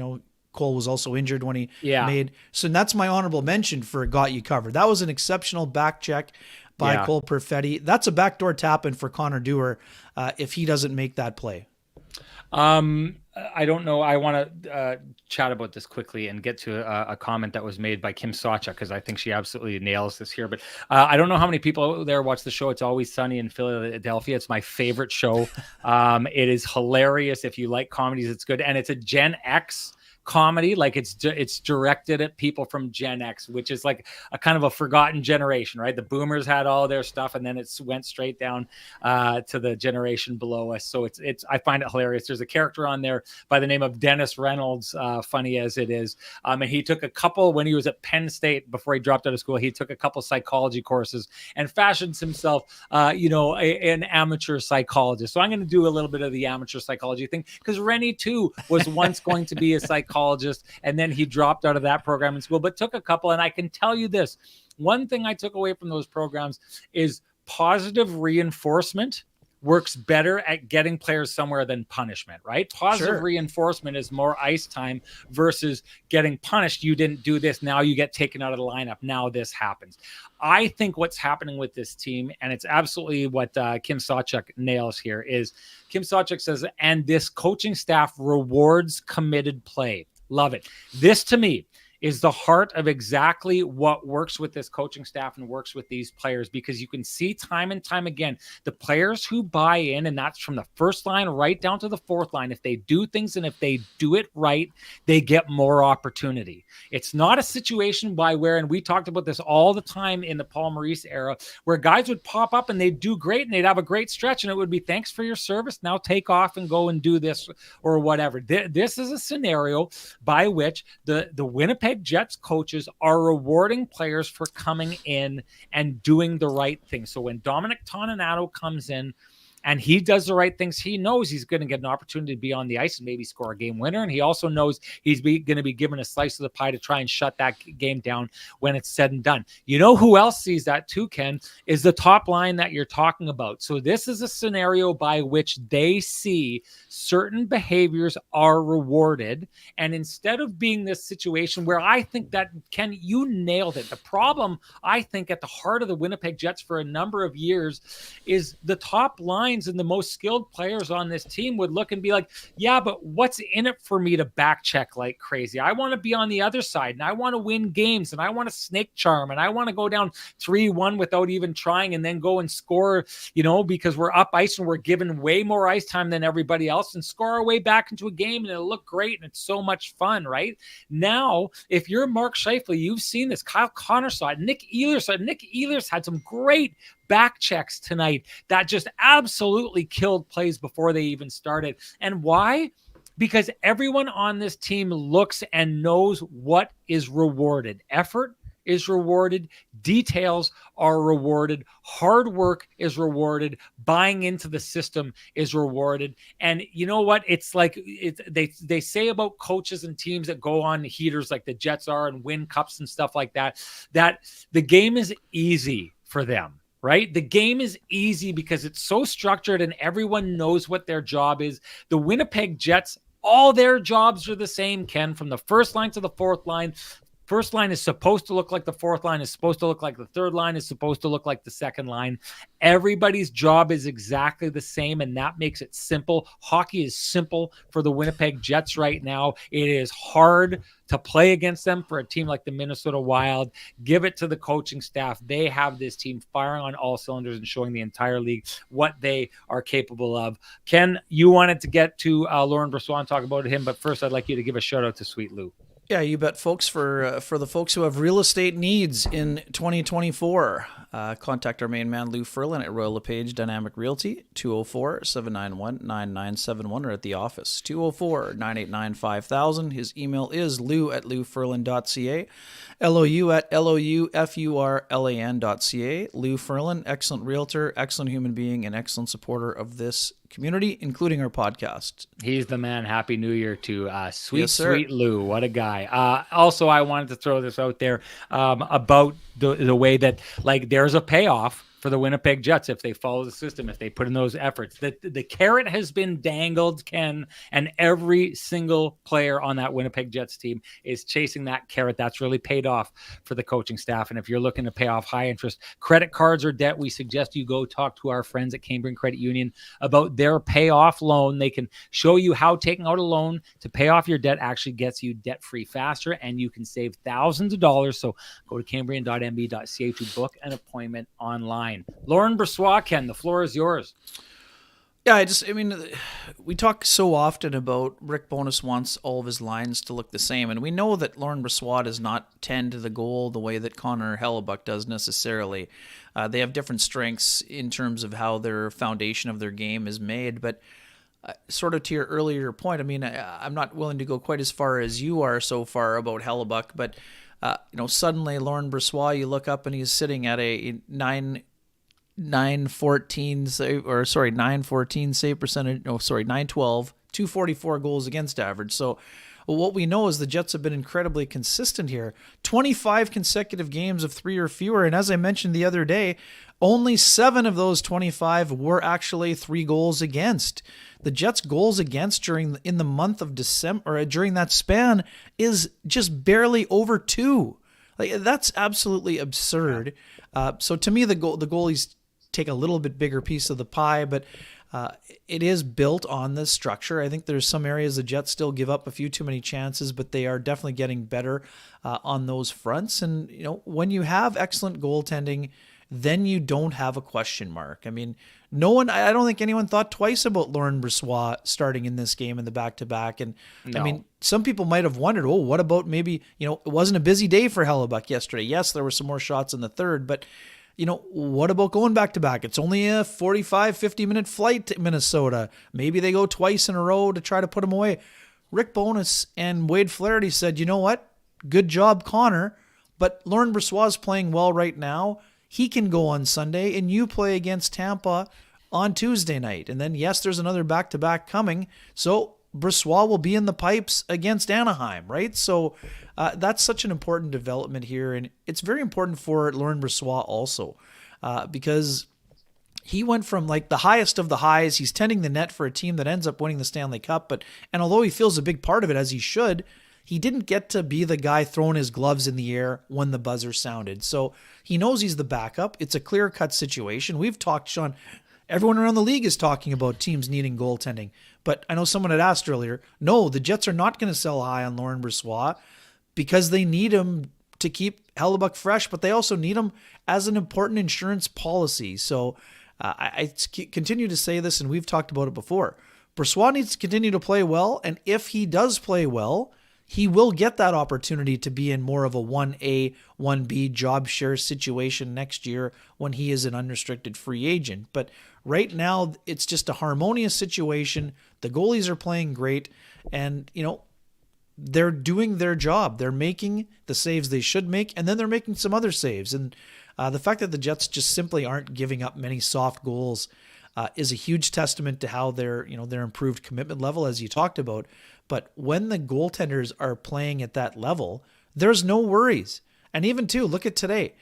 Cole was also injured when he made. So that's my honorable mention for Got You Covered. That was an exceptional back check by Cole Perfetti. That's a backdoor tap-in for Connor Dewar if he doesn't make that play. I don't know. I want to chat about this quickly and get to a comment that was made by Kim Sawchuk, because I think she absolutely nails this here. But I don't know how many people out there watch the show. It's Always Sunny in Philadelphia. It's my favorite show. It is hilarious. If you like comedies, it's good. And it's a Gen X comedy. Like it's directed at people from Gen X, which is like a kind of a forgotten generation, right? The boomers had all their stuff, and then it went straight down to the generation below us. So it's I find it hilarious. There's a character on there by the name of Dennis Reynolds, funny as it is, and he took a couple when he was at Penn State before he dropped out of school. He took a couple psychology courses and fashions himself an amateur psychologist. So I'm going to do a little bit of the amateur psychology thing, because Renny too was once going to be a psychologist, and then he dropped out of that program in school, but took a couple. And I can tell you this, one thing I took away from those programs is positive reinforcement works better at getting players somewhere than punishment, right? Positive reinforcement is more ice time versus getting punished. You didn't do this, now you get taken out of the lineup, now this happens. I think what's happening with this team, and it's absolutely what Kim Sawchuk nails here, is Kim Sawchuk says, and this coaching staff rewards committed play. Love it. This, to me, is the heart of exactly what works with this coaching staff and works with these players, because you can see time and time again, the players who buy in, and that's from the first line right down to the fourth line, if they do things and if they do it right, they get more opportunity. It's not a situation and we talked about this all the time in the Paul Maurice era, where guys would pop up and they'd do great and they'd have a great stretch, and it would be, thanks for your service, now take off and go and do this or whatever. This is a scenario by which the Winnipeg Jets coaches are rewarding players for coming in and doing the right thing. So when Dominic Toninato comes in and he does the right things, he knows he's going to get an opportunity to be on the ice and maybe score a game winner. And he also knows he's going to be given a slice of the pie to try and shut that game down when it's said and done. You know who else sees that too, Ken, is the top line that you're talking about. So this is a scenario by which they see certain behaviors are rewarded. And instead of being this situation where I think that, Ken, you nailed it. The problem, I think, at the heart of the Winnipeg Jets for a number of years is the top line and the most skilled players on this team would look and be like, yeah, but what's in it for me to back check like crazy? I want to be on the other side, and I want to win games, and I want to snake charm, and I want to go down 3-1 without even trying and then go and score, because we're up ice and we're given way more ice time than everybody else, and score our way back into a game, and it'll look great, and it's so much fun, right? Now, if you're Mark Scheifele, you've seen this. Kyle Connor saw it. Nick Ehlers had some great back checks tonight that just absolutely killed plays before they even started. And why? Because everyone on this team looks and knows what is rewarded. Effort is rewarded. Details are rewarded. Hard work is rewarded. Buying into the system is rewarded. And you know what? It's like they say about coaches and teams that go on heaters like the Jets are and win cups and stuff like that, that the game is easy for them. right? The game is easy because it's so structured and everyone knows what their job is. The Winnipeg Jets, all their jobs are the same, Ken, from the first line to the fourth line. First line is supposed to look like the fourth line, is supposed to look like the third line, is supposed to look like the second line. Everybody's job is exactly the same, and that makes it simple. Hockey is simple for the Winnipeg Jets right now. It is hard to play against them for a team like the Minnesota Wild. Give it to the coaching staff. They have this team firing on all cylinders and showing the entire league what they are capable of. Ken, you wanted to get to Laurent Brossoit and talk about him, but first I'd like you to give a shout out to Sweet Lou. Yeah, you bet, folks. For the folks who have real estate needs in 2024, contact our main man, Lou Ferlin, at Royal LePage Dynamic Realty, 204-791-9971, or at the office, 204-989-5000. His email is lou@louferlin.ca, lou@loufurlan.ca. Lou Ferlin, excellent realtor, excellent human being, and excellent supporter of this community, including our podcast. He's the man. Happy New Year to sweet, Yes, sir. sweet Lou. What a guy. Also, I wanted to throw this out there about the way that, like, there's a payoff for the Winnipeg Jets if they follow the system, if they put in those efforts. The carrot has been dangled, Ken, and every single player on that Winnipeg Jets team is chasing that carrot. That's really paid off for the coaching staff. And if you're looking to pay off high interest credit cards or debt, we suggest you go talk to our friends at Cambrian Credit Union about their payoff loan. They can show you how taking out a loan to pay off your debt actually gets you debt-free faster, and you can save thousands of dollars. So go to cambrian.mb.ca to book an appointment online. Laurent Brossoit, Ken, the floor is yours. Yeah, we talk so often about Rick Bowness wants all of his lines to look the same, and we know that Laurent Brossoit does not tend to the goal the way that Connor Hellebuyck does necessarily. They have different strengths in terms of how their foundation of their game is made, but sort of to your earlier point, I'm not willing to go quite as far as you are so far about Hellebuyck, but suddenly Laurent Brossoit, you look up and he's sitting at a 914 save percentage. 912, 244 goals against average. So what we know is the Jets have been incredibly consistent here. 25 consecutive games of 3 or fewer. And as I mentioned the other day, only 7 of those 25 were actually 3 goals against. The Jets' goals against in the month of December, or during that span, is just barely over 2. Like, that's absolutely absurd. So to me, the goalies take a little bit bigger piece of the pie, but it is built on this structure. I think there's some areas the Jets still give up a few too many chances, but they are definitely getting better on those fronts. And when you have excellent goaltending, then you don't have a question mark. I don't think anyone thought twice about Laurent Brossoit starting in this game in the back-to-back. And No. some people might have wondered, what about maybe, it wasn't a busy day for Hellebuyck yesterday. Yes, there were some more shots in the third, but what about going back-to-back? It's only a 45, 50-minute flight to Minnesota. Maybe they go twice in a row to try to put him away. Rick Bowness and Wade Flaherty said, you know what? Good job, Connor, but Laurent Brossoit is playing well right now. He can go on Sunday, and you play against Tampa on Tuesday night. And then, yes, there's another back-to-back coming, so Brossoit will be in the pipes against Anaheim, right? So that's such an important development here, and it's very important for Laurent Brossoit also because he went from like the highest of the highs. He's tending the net for a team that ends up winning the Stanley Cup, and although he feels a big part of it, as he should, he didn't get to be the guy throwing his gloves in the air when the buzzer sounded. So he knows he's the backup. It's a clear-cut situation. We've talked, Sean, everyone around the league is talking about teams needing goaltending. But I know someone had asked earlier, no, the Jets are not going to sell high on Laurent Brossoit because they need him to keep Hellebuyck fresh, but they also need him as an important insurance policy. So I continue to say this, and we've talked about it before. Brossoit needs to continue to play well, and if he does play well, he will get that opportunity to be in more of a 1A, 1B job share situation next year when he is an unrestricted free agent. But right now, it's just a harmonious situation. The goalies are playing great, and, they're doing their job. They're making the saves they should make, and then they're making some other saves. And the fact that the Jets just simply aren't giving up many soft goals is a huge testament to how their improved commitment level, as you talked about. But when the goaltenders are playing at that level, there's no worries. And even too, look at today.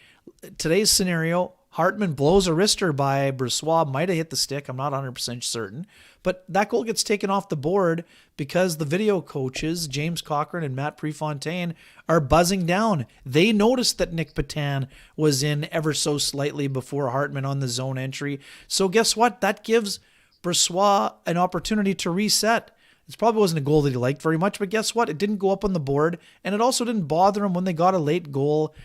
Today's scenario, Hartman blows a wrister by Bressois, might have hit the stick. I'm not 100% certain. But that goal gets taken off the board because the video coaches, James Cochran and Matt Prefontaine, are buzzing down. They noticed that Nick Patan was in ever so slightly before Hartman on the zone entry. So guess what? That gives Bressois an opportunity to reset. It probably wasn't a goal that he liked very much, but guess what? It didn't go up on the board, and it also didn't bother him when they got a late goal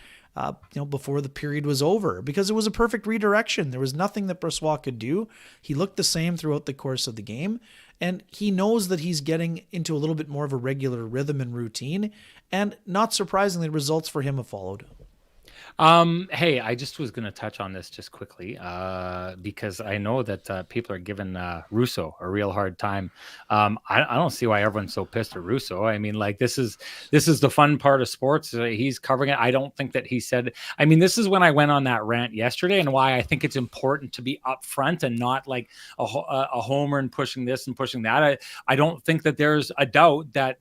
before the period was over, because it was a perfect redirection. There was nothing that Bressois could do. He looked the same throughout the course of the game, and he knows that he's getting into a little bit more of a regular rhythm and routine, and not surprisingly, results for him have followed. Hey, I just was going to touch on this just quickly because I know that people are giving Russo a real hard time. I don't see why everyone's so pissed at Russo. I mean, like this is the fun part of sports. He's covering it. I don't think that he said. I mean, this is when I went on that rant yesterday, and why I think it's important to be upfront and not like a homer and pushing this and pushing that. I don't think that there's a doubt that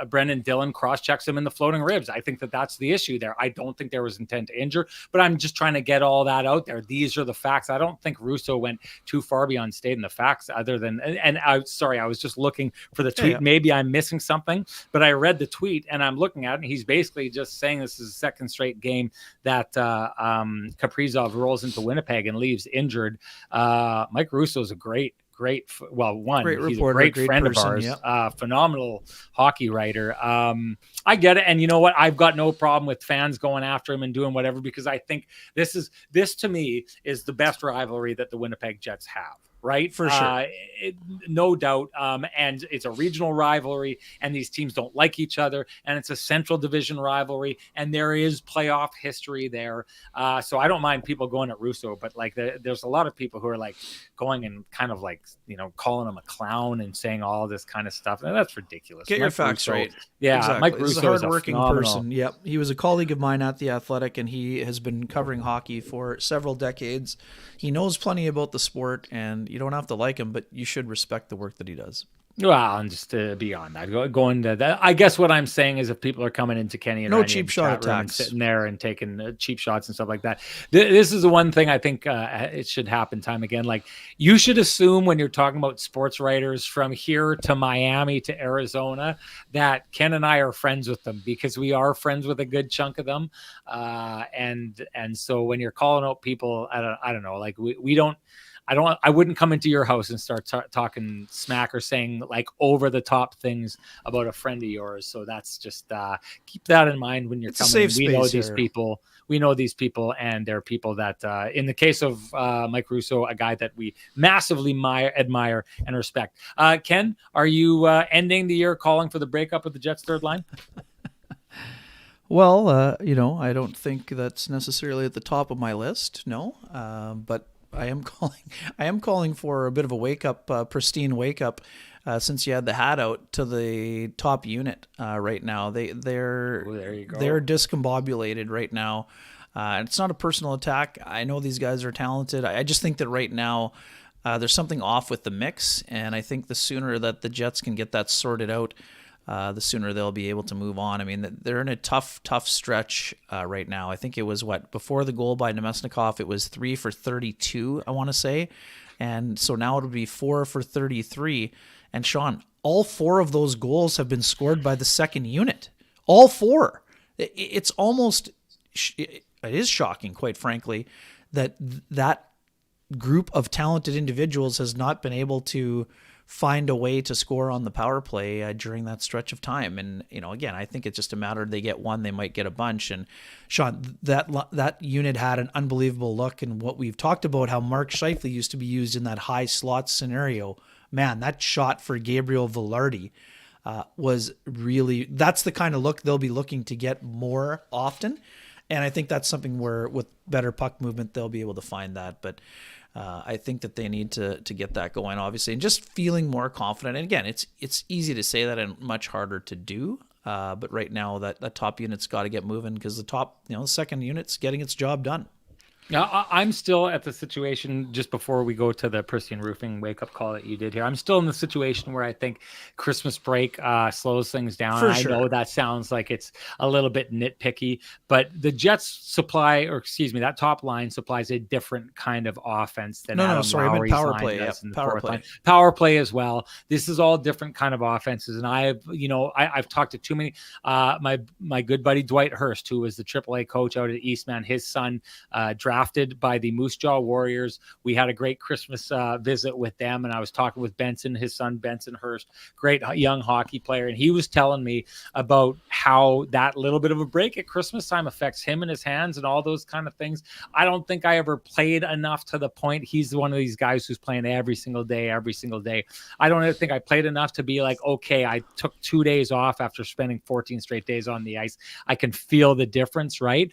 Brendan Dillon cross-checks him in the floating ribs. I think that that's the issue there. I don't think there was intent to injure, but I'm just trying to get all that out there. These are the facts. I don't think Russo went too far beyond stating the facts other than, and I was just looking for the tweet. Yeah. Maybe I'm missing something, but I read the tweet and I'm looking at it, and he's basically just saying this is the second straight game that Kaprizov rolls into Winnipeg and leaves injured. Mike Russo is a great, he's a great friend of ours, phenomenal hockey writer. I get it. And you know what? I've got no problem with fans going after him and doing whatever, because I think this to me is the best rivalry that the Winnipeg Jets have. Right? For sure. No doubt. And it's a regional rivalry, and these teams don't like each other, and it's a central division rivalry, and there is playoff history there. So I don't mind people going at Russo, but like there's a lot of people who are like going and kind of like, calling him a clown and saying all this kind of stuff. And that's ridiculous. Get your facts right. Yeah. Exactly. Mike Russo is a hardworking person. Yep. He was a colleague of mine at The Athletic, and he has been covering hockey for several decades. He knows plenty about the sport, and you don't have to like him, but you should respect the work that he does. Well, and just beyond that, going to that, I guess what I'm saying is if people are coming into Kenny and no Renny cheap shot attacks, sitting there and taking cheap shots and stuff like that, this is the one thing I think it should happen time again. Like, you should assume when you're talking about sports writers from here to Miami to Arizona that Ken and I are friends with them, because we are friends with a good chunk of them. And so when you're calling out people, I don't know, like we don't. I wouldn't come into your house and start talking smack or saying like over the top things about a friend of yours. So that's just keep that in mind when you're coming. We know these people. We know these people, and they're people that, in the case of Mike Russo, a guy that we massively admire and respect. Ken, are you ending the year calling for the breakup of the Jets' third line? Well, I don't think that's necessarily at the top of my list. No, but I am calling for a bit of a wake up, pristine wake up, since you had the hat out, to the top unit right now. They're discombobulated right now. It's not a personal attack. I know these guys are talented. I just think that right now there's something off with the mix, and I think the sooner that the Jets can get that sorted out, the sooner they'll be able to move on. I mean, they're in a tough stretch right now. I think it was before the goal by Nemesnikov, it was 3 for 32, I want to say. And so now it'll be 4 for 33. And Sean, all 4 of those goals have been scored by the second unit. All 4. It's almost, it is shocking, quite frankly, that group of talented individuals has not been able to find a way to score on the power play during that stretch of time. And, again, I think it's just a matter of they get one, they might get a bunch. And Sean, that unit had an unbelievable look. And what we've talked about, how Mark Scheifele used to be used in that high slot scenario, man, that shot for Gabriel Velarde was really, that's the kind of look they'll be looking to get more often. And I think that's something where with better puck movement, they'll be able to find that. But I think that they need to get that going, obviously, and just feeling more confident. And again, it's easy to say that and much harder to do. But right now, that top unit's got to get moving, because the top, the second unit's getting its job done. Now, I'm still at the situation just before we go to the Pristine Roofing wake-up call that you did here. I'm still in the situation where I think Christmas break slows things down. For And I know sure. that sounds like it's a little bit nitpicky, but the Jets supply, or excuse me, that top line supplies a different kind of offense than No, Adam sorry, I meant Lowry's power line play. Yeah, does in the power fourth line. play. Power play as well. This is all different kind of offenses. And I've talked to too many, my good buddy Dwight Hurst, who was the AAA coach out at Eastman, his son drafted by the Moose Jaw Warriors. We had a great Christmas visit with them, and I was talking with Benson, his son Benson Hurst, great young hockey player, and he was telling me about how that little bit of a break at Christmas time affects him and his hands and all those kind of things. I don't think I ever played enough to the point. He's one of these guys who's playing every single day. I don't think I played enough to be like, okay, I took 2 days off after spending 14 straight days on the ice. I can feel the difference, right?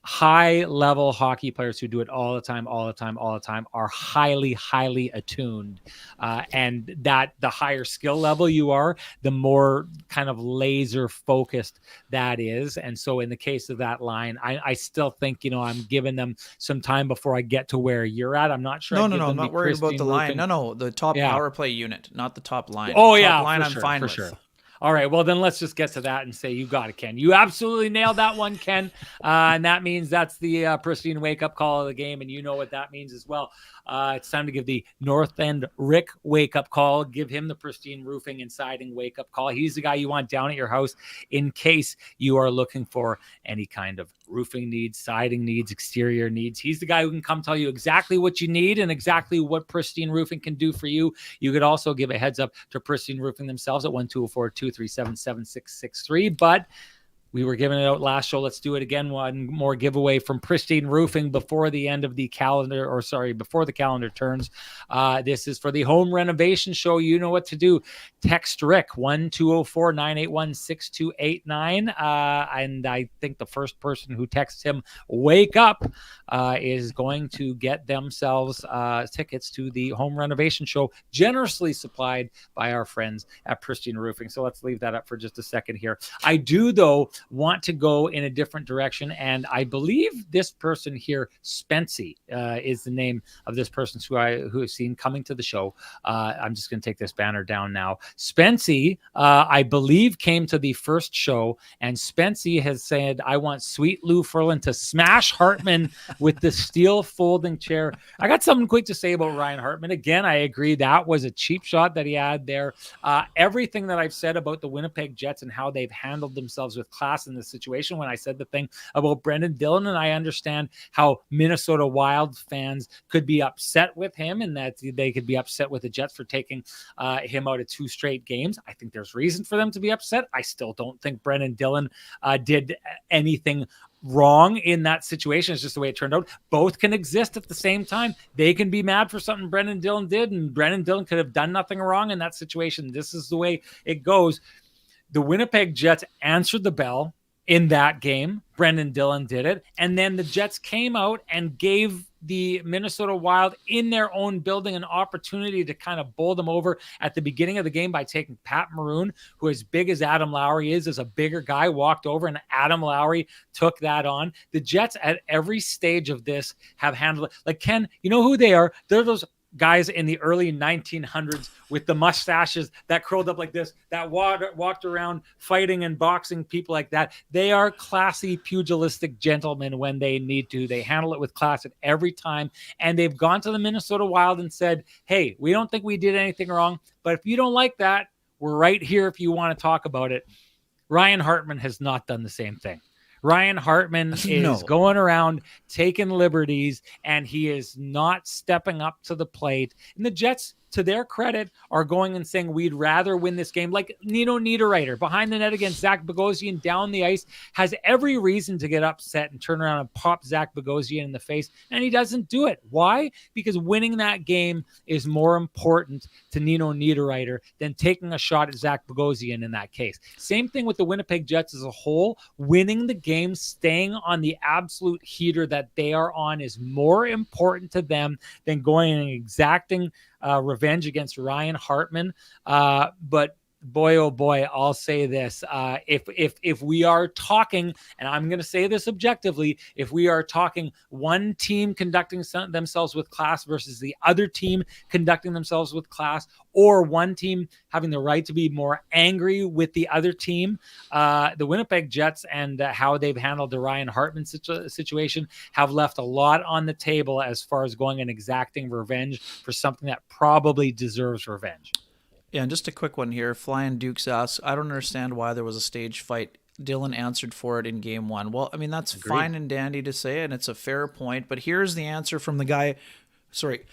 High level hockey players who do it all the time are highly attuned. And that the higher skill level you are, the more kind of laser focused that is. And so in the case of that line, I still think, I'm giving them some time before I get to where you're at. I'm not sure. No, I give I'm them not the worried about Pristine the line. Roofing. No, the top Yeah. power play unit, not the top line. Oh, the top yeah, line for I'm sure, fine for with. sure. All right, well, then let's just get to that and say you got it, Ken. You absolutely nailed that one, Ken. And that means that's the Pristine wake-up call of the game, and you know what that means as well. It's time to give the North End Rick wake-up call. Give him the Pristine Roofing and Siding wake-up call. He's the guy you want down at your house in case you are looking for any kind of roofing needs, siding needs, exterior needs. He's the guy who can come tell you exactly what you need and exactly what Pristine Roofing can do for you. You could also give a heads up to Pristine Roofing themselves at 1-204-237-7663. But we were giving it out last show. Let's do it again. One more giveaway from Pristine Roofing before the end of the calendar, before the calendar turns. This is for the home renovation show. You know what to do. Text Rick 1-204-981-6289. And I think the first person who texts him wake up is going to get themselves tickets to the home renovation show, generously supplied by our friends at Pristine Roofing. So let's leave that up for just a second here. I do, though, want to go in a different direction, and I believe this person here, Spency, is the name of this person who have seen coming to the show. I'm just going to take this banner down now. Spency, I believe, came to the first show, and Spency has said, I want Sweet Lou Ferlin to smash Hartman with the steel folding chair. I got something quick to say about Ryan Hartman. Again, I agree that was a cheap shot that he had there. Everything that I've said about the Winnipeg Jets and how they've handled themselves with class in this situation, when I said the thing about Brendan Dillon, and I understand how Minnesota Wild fans could be upset with him and that they could be upset with the Jets for taking him out of 2 straight games. I think there's reason for them to be upset. I still don't think Brendan Dillon did anything wrong in that situation. It's just the way it turned out. Both can exist at the same time. They can be mad for something Brendan Dillon did, and Brendan Dillon could have done nothing wrong in that situation. This is the way it goes. The Winnipeg Jets answered the bell in that game. Brendan Dillon did it. And then the Jets came out and gave the Minnesota Wild in their own building an opportunity to kind of bowl them over at the beginning of the game by taking Pat Maroon, who as big as Adam Lowry is a bigger guy, walked over, and Adam Lowry took that on. The Jets at every stage of this have handled it. Like, Ken, you know who they are? They're those guys in the early 1900s with the mustaches that curled up like this, that walked around fighting and boxing people like that. They are classy, pugilistic gentlemen when they need to. They handle it with class at every time. And they've gone to the Minnesota Wild and said, hey, we don't think we did anything wrong, but if you don't like that, we're right here if you want to talk about it. Ryan Hartman has not done the same thing. Ryan Hartman is going around taking liberties, and he is not stepping up to the plate. And the Jets, to their credit, are going and saying, we'd rather win this game. Like Nino Niederreiter behind the net against Zach Bogosian down the ice has every reason to get upset and turn around and pop Zach Bogosian in the face, and he doesn't do it. Why? Because winning that game is more important to Nino Niederreiter than taking a shot at Zach Bogosian in that case. Same thing with the Winnipeg Jets as a whole. Winning the game, staying on the absolute heater that they are on is more important to them than going and exacting revenge against Ryan Hartman. But boy, oh boy, I'll say this. If we are talking, and I'm going to say this objectively, if we are talking one team conducting themselves with class versus the other team conducting themselves with class, or one team having the right to be more angry with the other team, the Winnipeg Jets and how they've handled the Ryan Hartman situation have left a lot on the table as far as going and exacting revenge for something that probably deserves revenge. Yeah, and just a quick one here. Flying Dukes asks, I don't understand why there was a stage fight. Dylan answered for it in game one. Well, I mean, that's Agreed. fine and dandy to say, and it's a fair point, but here's the answer from the guy. Sorry.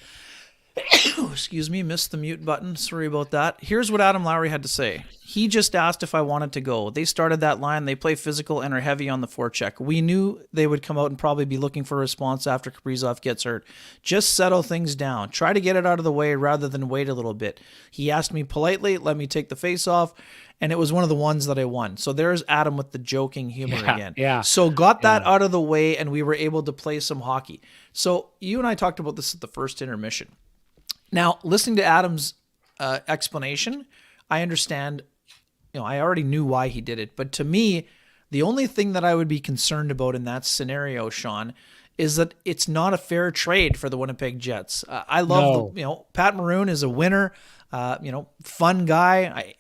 Excuse me, missed the mute button. Sorry about that. Here's what Adam Lowry had to say. He just asked if I wanted to go. They started that line. They play physical and are heavy on the forecheck. We knew they would come out and probably be looking for a response after Kaprizov gets hurt. Just settle things down. Try to get it out of the way rather than wait a little bit. He asked me politely, let me take the face off, and it was one of the ones that I won. So there's Adam with the joking humor again. Yeah. So got that out of the way, and we were able to play some hockey. So you and I talked about this at the first intermission. Now, listening to Adam's explanation, I understand, I already knew why he did it. But to me, the only thing that I would be concerned about in that scenario, Sean, is that it's not a fair trade for the Winnipeg Jets. I love, Pat Maroon is a winner, fun guy.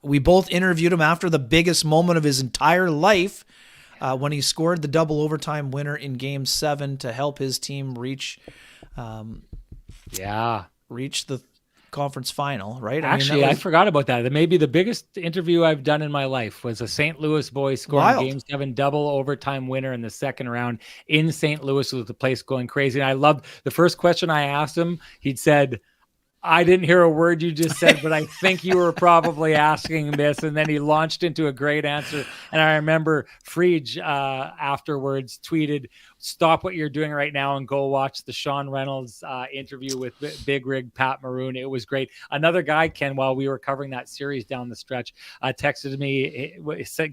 We both interviewed him after the biggest moment of his entire life when he scored the double overtime winner in Game 7 to help his team reach the conference final, right? Actually, I forgot about that. That may be the biggest interview I've done in my life. Was a St. Louis boy scoring Game 7 double overtime winner in the second round in St. Louis with the place going crazy. And I loved the first question I asked him. He'd said, I didn't hear a word you just said, but I think you were probably asking this. And then he launched into a great answer. And I remember Fringe afterwards tweeted, stop what you're doing right now and go watch the Sean Reynolds interview with Big Rig Pat Maroon. It was great. Another guy, Ken, while we were covering that series down the stretch, texted me,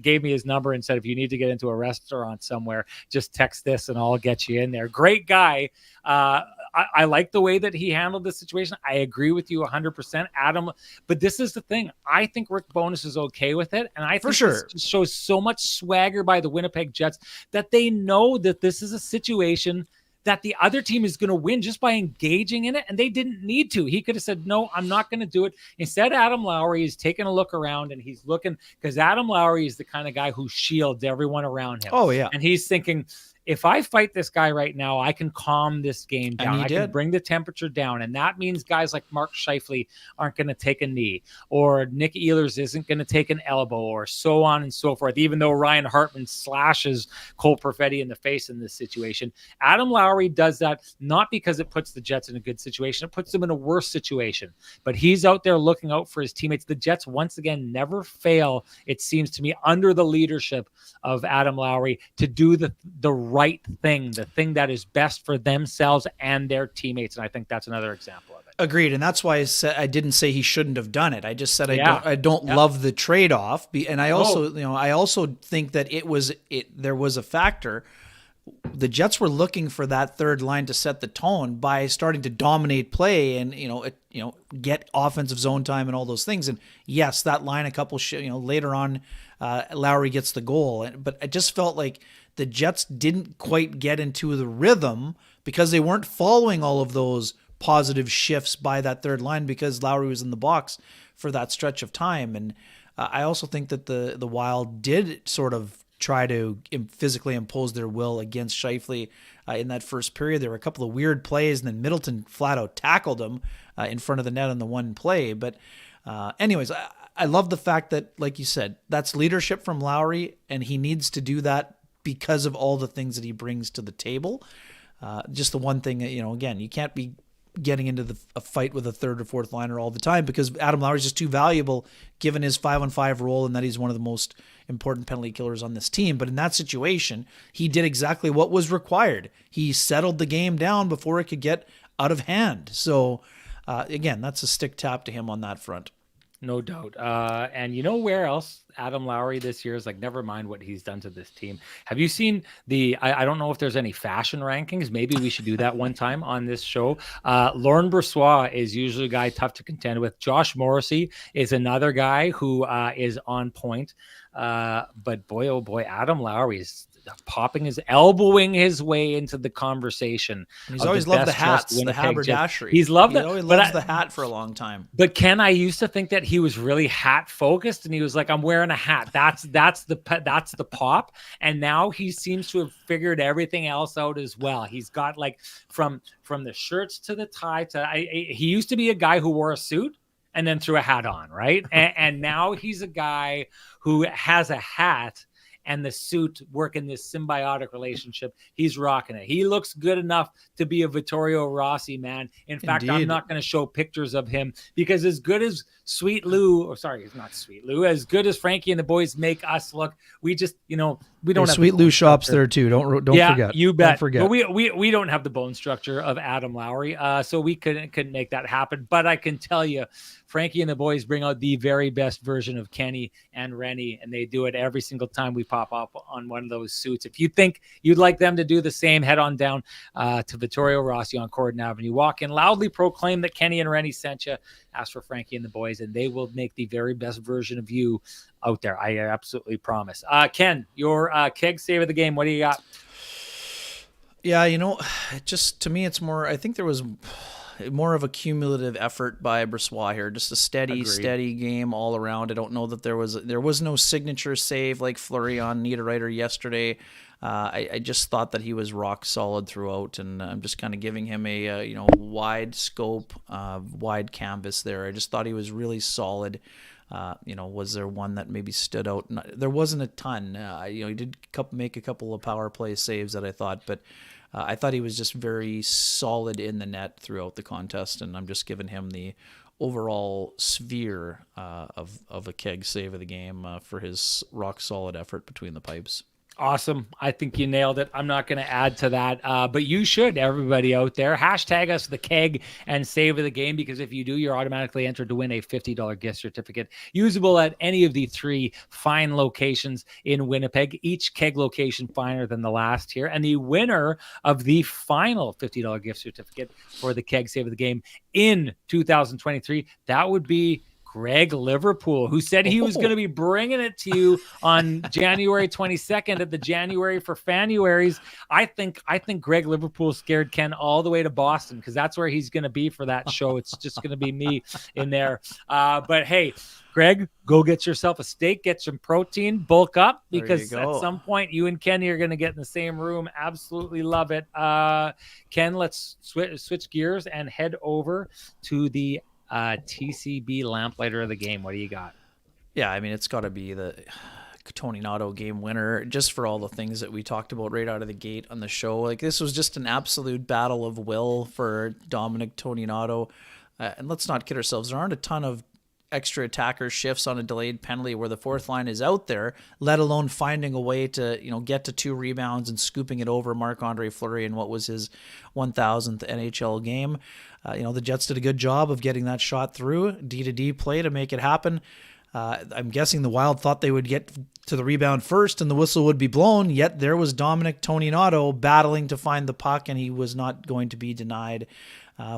gave me his number and said, if you need to get into a restaurant somewhere, just text this and I'll get you in there. Great guy. I like the way that he handled this situation. I agree with you 100%, Adam. But this is the thing. I think Rick Bowness is okay with it. And I think this shows so much swagger by the Winnipeg Jets that they know that this is a situation that the other team is going to win just by engaging in it. And they didn't need to. He could have said, no, I'm not going to do it. Instead, Adam Lowry is taking a look around and he's looking, because Adam Lowry is the kind of guy who shields everyone around him. Oh, yeah. And he's thinking, if I fight this guy right now, I can calm this game down. I can bring the temperature down. And that means guys like Mark Scheifele aren't going to take a knee, or Nick Ehlers isn't going to take an elbow, or so on and so forth, even though Ryan Hartman slashes Cole Perfetti in the face in this situation. Adam Lowry does that not because it puts the Jets in a good situation. It puts them in a worse situation. But he's out there looking out for his teammates. The Jets, once again, never fail, it seems to me, under the leadership of Adam Lowry to do the right thing, the thing that is best for themselves and their teammates. And I think that's another example of it. Agreed. And that's why I didn't say he shouldn't have done it. I just said I don't love the trade-off. And I also, I also think that there was a factor. The Jets were looking for that third line to set the tone by starting to dominate play and get offensive zone time and all those things. And yes, that line later on, Lowry gets the goal. But I just felt like the Jets didn't quite get into the rhythm because they weren't following all of those positive shifts by that third line because Lowry was in the box for that stretch of time. And I also think that the Wild did sort of try to physically impose their will against Scheifele in that first period. There were a couple of weird plays, and then Middleton flat out tackled him in front of the net on the one play. But anyways, I love the fact that, like you said, that's leadership from Lowry, and he needs to do that because of all the things that he brings to the table. Just the one thing, again, you can't be getting into a fight with a third or fourth liner all the time because Adam Lowry is just too valuable given his 5-on-5 role and that he's one of the most important penalty killers on this team. But in that situation, he did exactly what was required. He settled the game down before it could get out of hand. So again, that's a stick tap to him on that front. No doubt. And you know where else Adam Lowry this year is like, never mind what he's done to this team. Have you seen I don't know if there's any fashion rankings. Maybe we should do that one time on this show. Lauren Brossois is usually a guy tough to contend with. Josh Morrissey is another guy who is on point. But boy, oh boy, Adam Lowry is elbowing his way into the conversation. And he's always loved the hats, the haberdashery. He's loved that. He always loves the hat for a long time. But Ken, I used to think that he was really hat focused, and he was like, "I'm wearing a hat. That's the pop." And now he seems to have figured everything else out as well. He's got like from the shirts to the tie he used to be a guy who wore a suit and then threw a hat on, right? And now he's a guy who has a hat and the suit work in this symbiotic relationship. He's rocking it. He looks good enough to be a Vittorio Rossi, man. In fact, Indeed. I'm not going to show pictures of him because as good as Sweet Lou, or sorry, it's not Sweet Lou, as good as Frankie and the boys make us look, we just, we don't have Sweet Lou shops there too. Don't forget. You bet. Don't forget. But we don't have the bone structure of Adam Lowry, so we couldn't make that happen. But I can tell you, Frankie and the boys bring out the very best version of Kenny and Renny, and they do it every single time we pop up on one of those suits. If you think you'd like them to do the same, head on down to Vittorio Rossi on Corden Avenue. Walk in, loudly proclaim that Kenny and Renny sent you. Ask for Frankie and the boys, and they will make the very best version of you out there. I absolutely promise. Ken, your keg save of the game. What do you got? Yeah, just to me, it's more. I think there was more of a cumulative effort by Brossois here, just a steady game all around. I don't know that there was no signature save like Fleury on Niederreiter yesterday. I just thought that he was rock solid throughout, and I'm just kind of giving him a wide scope, wide canvas there. I just thought he was really solid. Was there one that maybe stood out? There wasn't a ton. He did make a couple of power play saves that I thought, but I thought he was just very solid in the net throughout the contest, and I'm just giving him the overall sphere of a keg save of the game for his rock solid effort between the pipes. Awesome. I think you nailed it. I'm not going to add to that, but you should, everybody out there. Hashtag us the keg and save of the game, because if you do, you're automatically entered to win a $50 gift certificate usable at any of the 3 fine locations in Winnipeg, each keg location finer than the last here. And the winner of the final $50 gift certificate for the keg save of the game in 2023, that would be Greg Liverpool, who said he was going to be bringing it to you on January 22nd at the January for Fanuaries. I think Greg Liverpool scared Ken all the way to Boston, because that's where he's going to be for that show. It's just going to be me in there. But hey, Greg, go get yourself a steak, get some protein, bulk up, because at some point you and Kenny are going to get in the same room. Absolutely love it. Ken, let's switch gears and head over to the TCB Lamplighter of the game. What do you got? Yeah, I mean, it's got to be the Tony Nato game winner, just for all the things that we talked about right out of the gate on the show. Like, this was just an absolute battle of will for Dominic Tony Nato. And let's not kid ourselves, there aren't a ton of extra attacker shifts on a delayed penalty where the fourth line is out there, let alone finding a way to get to 2 rebounds and scooping it over Marc-Andre Fleury in what was his 1000th NHL game. The Jets did a good job of getting that shot through, D-to-D play to make it happen. I'm guessing the Wild thought they would get to the rebound first and the whistle would be blown, yet there was Dominic Tony Nato battling to find the puck, and he was not going to be denied.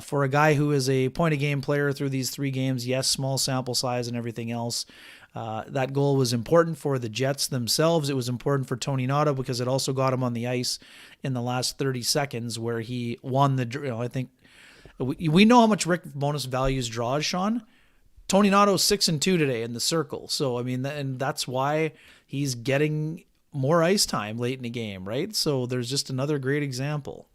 For a guy who is a point-of-game player through these 3 games, yes, small sample size and everything else, that goal was important for the Jets themselves. It was important for Tony Nato because it also got him on the ice in the last 30 seconds where he won the, I think, we know how much Rick Bonus values draws, Sean. Tony Nato's 6-2 today in the circle. So, I mean, and that's why he's getting more ice time late in the game, right? So there's just another great example.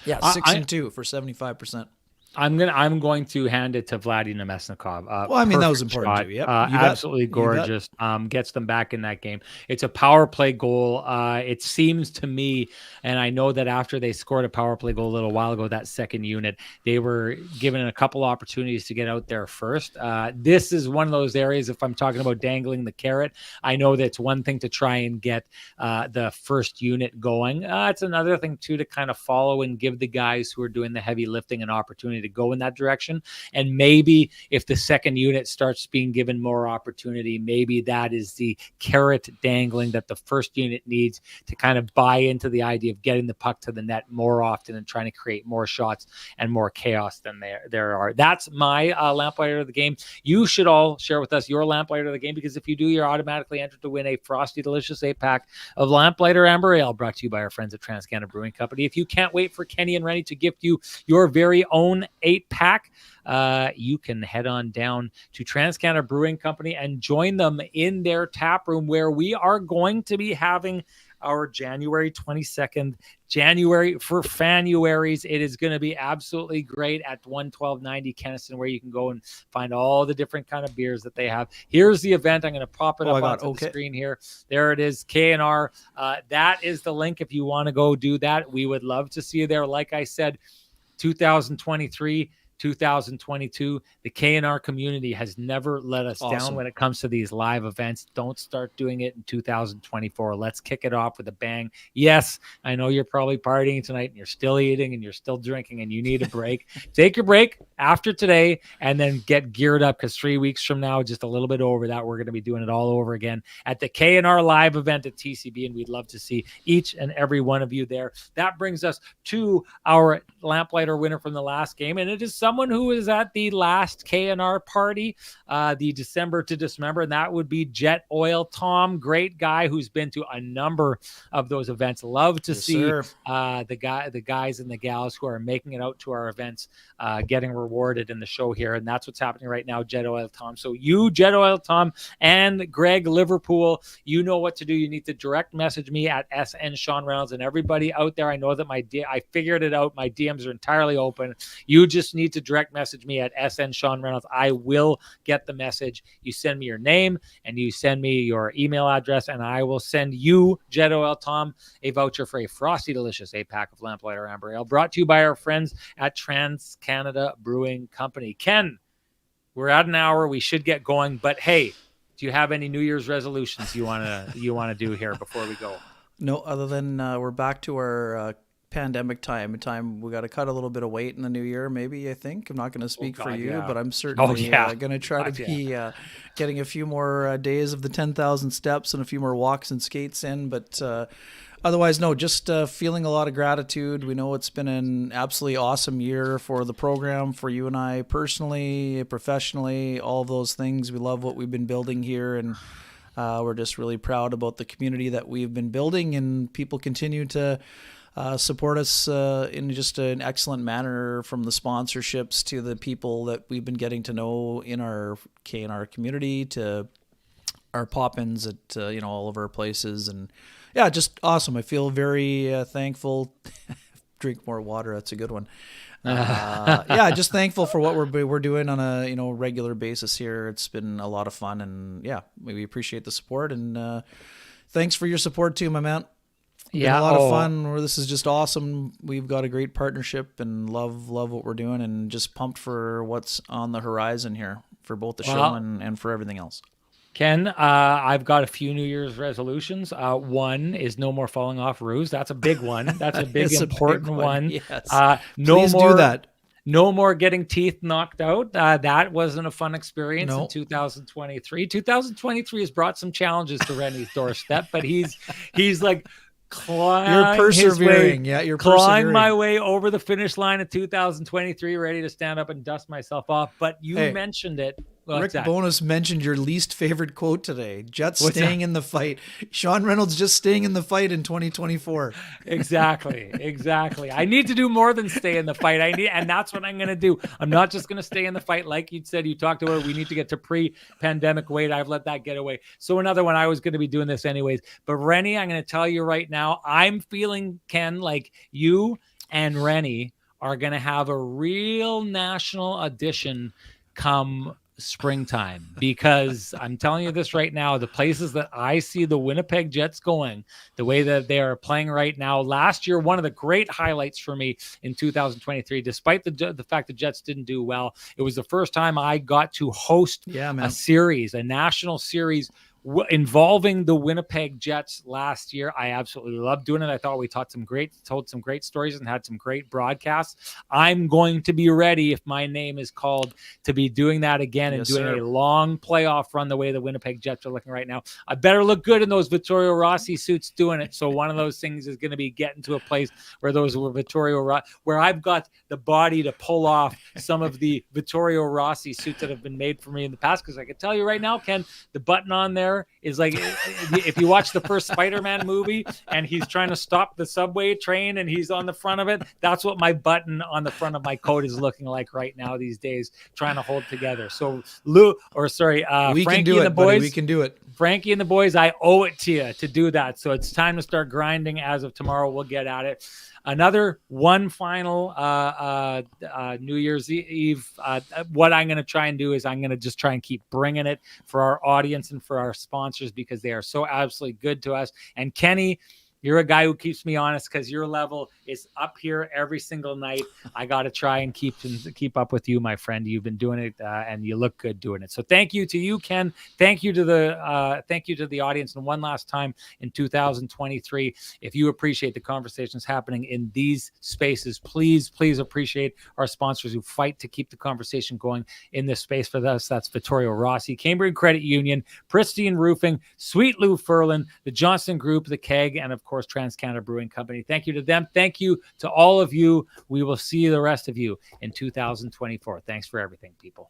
Yeah, 6-2 for 75%. I'm going to hand it to Vladdy Nemesnikov. Well, I mean, that was important shot. too. Yep. Absolutely gorgeous. Gets them back in that game. It's a power play goal. It seems to me, and I know that after they scored a power play goal a little while ago, that second unit, they were given a couple opportunities to get out there first. This is one of those areas, if I'm talking about dangling the carrot, I know that it's one thing to try and get the first unit going. It's another thing too to kind of follow and give the guys who are doing the heavy lifting an opportunity opportunity to go in that direction. And maybe if the second unit starts being given more opportunity, maybe that is the carrot dangling that the first unit needs to kind of buy into the idea of getting the puck to the net more often and trying to create more shots and more chaos than there are. That's my Lamplighter of the game. You should all share with us your Lamplighter of the game, because if you do, you're automatically entered to win a frosty, delicious 8-pack of Lamplighter Amber Ale, brought to you by our friends at Transcanada Brewing Company. If you can't wait for Kenny and Renny to gift you your very own 8-pack, you can head on down to Transcanada Brewing Company and join them in their tap room, where we are going to be having our January 22nd, January for Fanuaries. It is going to be absolutely great at 11290 Kenniston, where you can go and find all the different kind of beers that they have. Here's the event. I'm going to pop it up onto the screen here. There it is, K&R. That is the link if you want to go do that. We would love to see you there. Like I said, 2023, 2022, the K&R community has never let us down when it comes to these live events. Don't start doing it in 2024. Let's kick it off with a bang. Yes, I know you're probably partying tonight and you're still eating and you're still drinking and you need a break. Take your break after today and then get geared up, because 3 weeks from now, just a little bit over that, we're going to be doing it all over again at the K&R live event at TCB, and we'd love to see each and every one of you there. That brings us to our Lamplighter winner from the last game, and it is someone who is at the last K&R party, the December to Dismember, and that would be Jet Oil Tom. Great guy who's been to a number of those events. Love to see the guys and the gals who are making it out to our events getting rewarded in the show here, and that's what's happening right now, Jet Oil Tom. So you, Jet Oil Tom, and Greg Liverpool, you know what to do. You need to direct message me at SN Sean Reynolds, and everybody out there, I know that I figured it out. My DMs are entirely open. You just need to direct message me at SN Sean Reynolds. I will get the message. You send me your name and you send me your email address, and I will send you, Jet Oil Tom, a voucher for a frosty, delicious 8-pack of Lamplighter Amber Ale, brought to you by our friends at Transcanada Brewing Company. Ken, we're at an hour. We should get going, but hey, do you have any New Year's resolutions you want to do here before we go? No, other than we're back to our pandemic time we got to cut a little bit of weight in the new year, maybe. I think I'm not going to speak for you, but I'm certainly going to try to be getting a few more days of the 10,000 steps and a few more walks and skates in, but otherwise, no, just feeling a lot of gratitude. We know it's been an absolutely awesome year for the program, for you and I personally, professionally, all of those things. We love what we've been building here, and we're just really proud about the community that we've been building, and people continue to support us in just an excellent manner, from the sponsorships to the people that we've been getting to know in our K&R community to our pop-ins at all of our places. And yeah, just awesome. I feel very thankful. Drink more water. That's a good one. Just thankful for what we're doing on a regular basis here. It's been a lot of fun, and yeah, we appreciate the support, and thanks for your support too, my man. Been a lot of fun. This is just awesome. We've got a great partnership and love what we're doing, and just pumped for what's on the horizon here for both the show and for everything else. Ken, I've got a few New Year's resolutions. One is no more falling off roofs. That's a big one. That's a big, important one. Yes. Please do that. No more getting teeth knocked out. That wasn't a fun experience in 2023. 2023 has brought some challenges to Rennie's doorstep, but he's like you're persevering. You're clawing my way over the finish line of 2023, ready to stand up and dust myself off. But you mentioned it. Rick Bonus mentioned your least favorite quote today. Jets staying in the fight. Sean Reynolds just staying in the fight in 2024. Exactly. I need to do more than stay in the fight. And that's what I'm going to do. I'm not just going to stay in the fight. Like you said, you talked about it. We need to get to pre-pandemic weight. I've let that get away. So another one, I was going to be doing this anyways. But Renny, I'm going to tell you right now, I'm feeling, Ken, like you and Renny are going to have a real national edition come springtime, because I'm telling you this right now, the places that I see the Winnipeg Jets going, the way that they are playing right now. Last year, one of the great highlights for me in 2023, despite the fact the Jets didn't do well, it was the first time I got to host a series, a national series involving the Winnipeg Jets last year. I absolutely loved doing it. I thought we told some great stories and had some great broadcasts. I'm going to be ready if my name is called to be doing that again and doing a long playoff run the way the Winnipeg Jets are looking right now. I better look good in those Vittorio Rossi suits doing it. So one of those things is going to be getting to a place where those were where I've got the body to pull off some of the Vittorio Rossi suits that have been made for me in the past. Because I can tell you right now, Ken, the button on there is like, if you watch the first Spider-Man movie and he's trying to stop the subway train and he's on the front of it, that's what my button on the front of my coat is looking like right now these days, trying to hold together. So we Frankie can do and the it, boys, buddy. We can do it. Frankie and the boys, I owe it to you to do that. So it's time to start grinding. As of tomorrow, we'll get at it. One final New Year's Eve. What I'm going to try and do is I'm going to just try and keep bringing it for our audience and for our sponsors, because they are so absolutely good to us. And Kenny, you're a guy who keeps me honest, because your level is up here every single night. I got to try and keep up with you, my friend. You've been doing it, and you look good doing it. So thank you to you, Ken. Thank you to the audience. And one last time in 2023, if you appreciate the conversations happening in these spaces, please appreciate our sponsors who fight to keep the conversation going in this space for us. That's Vittorio Rossi, Cambrian Credit Union, Pristine Roofing, Sweet Lou Furlan, the Johnson Group, the Keg, and of course, Trans-Canada Brewing Company. Thank you to them. Thank you to all of you. We will see the rest of you in 2024. Thanks for everything, people.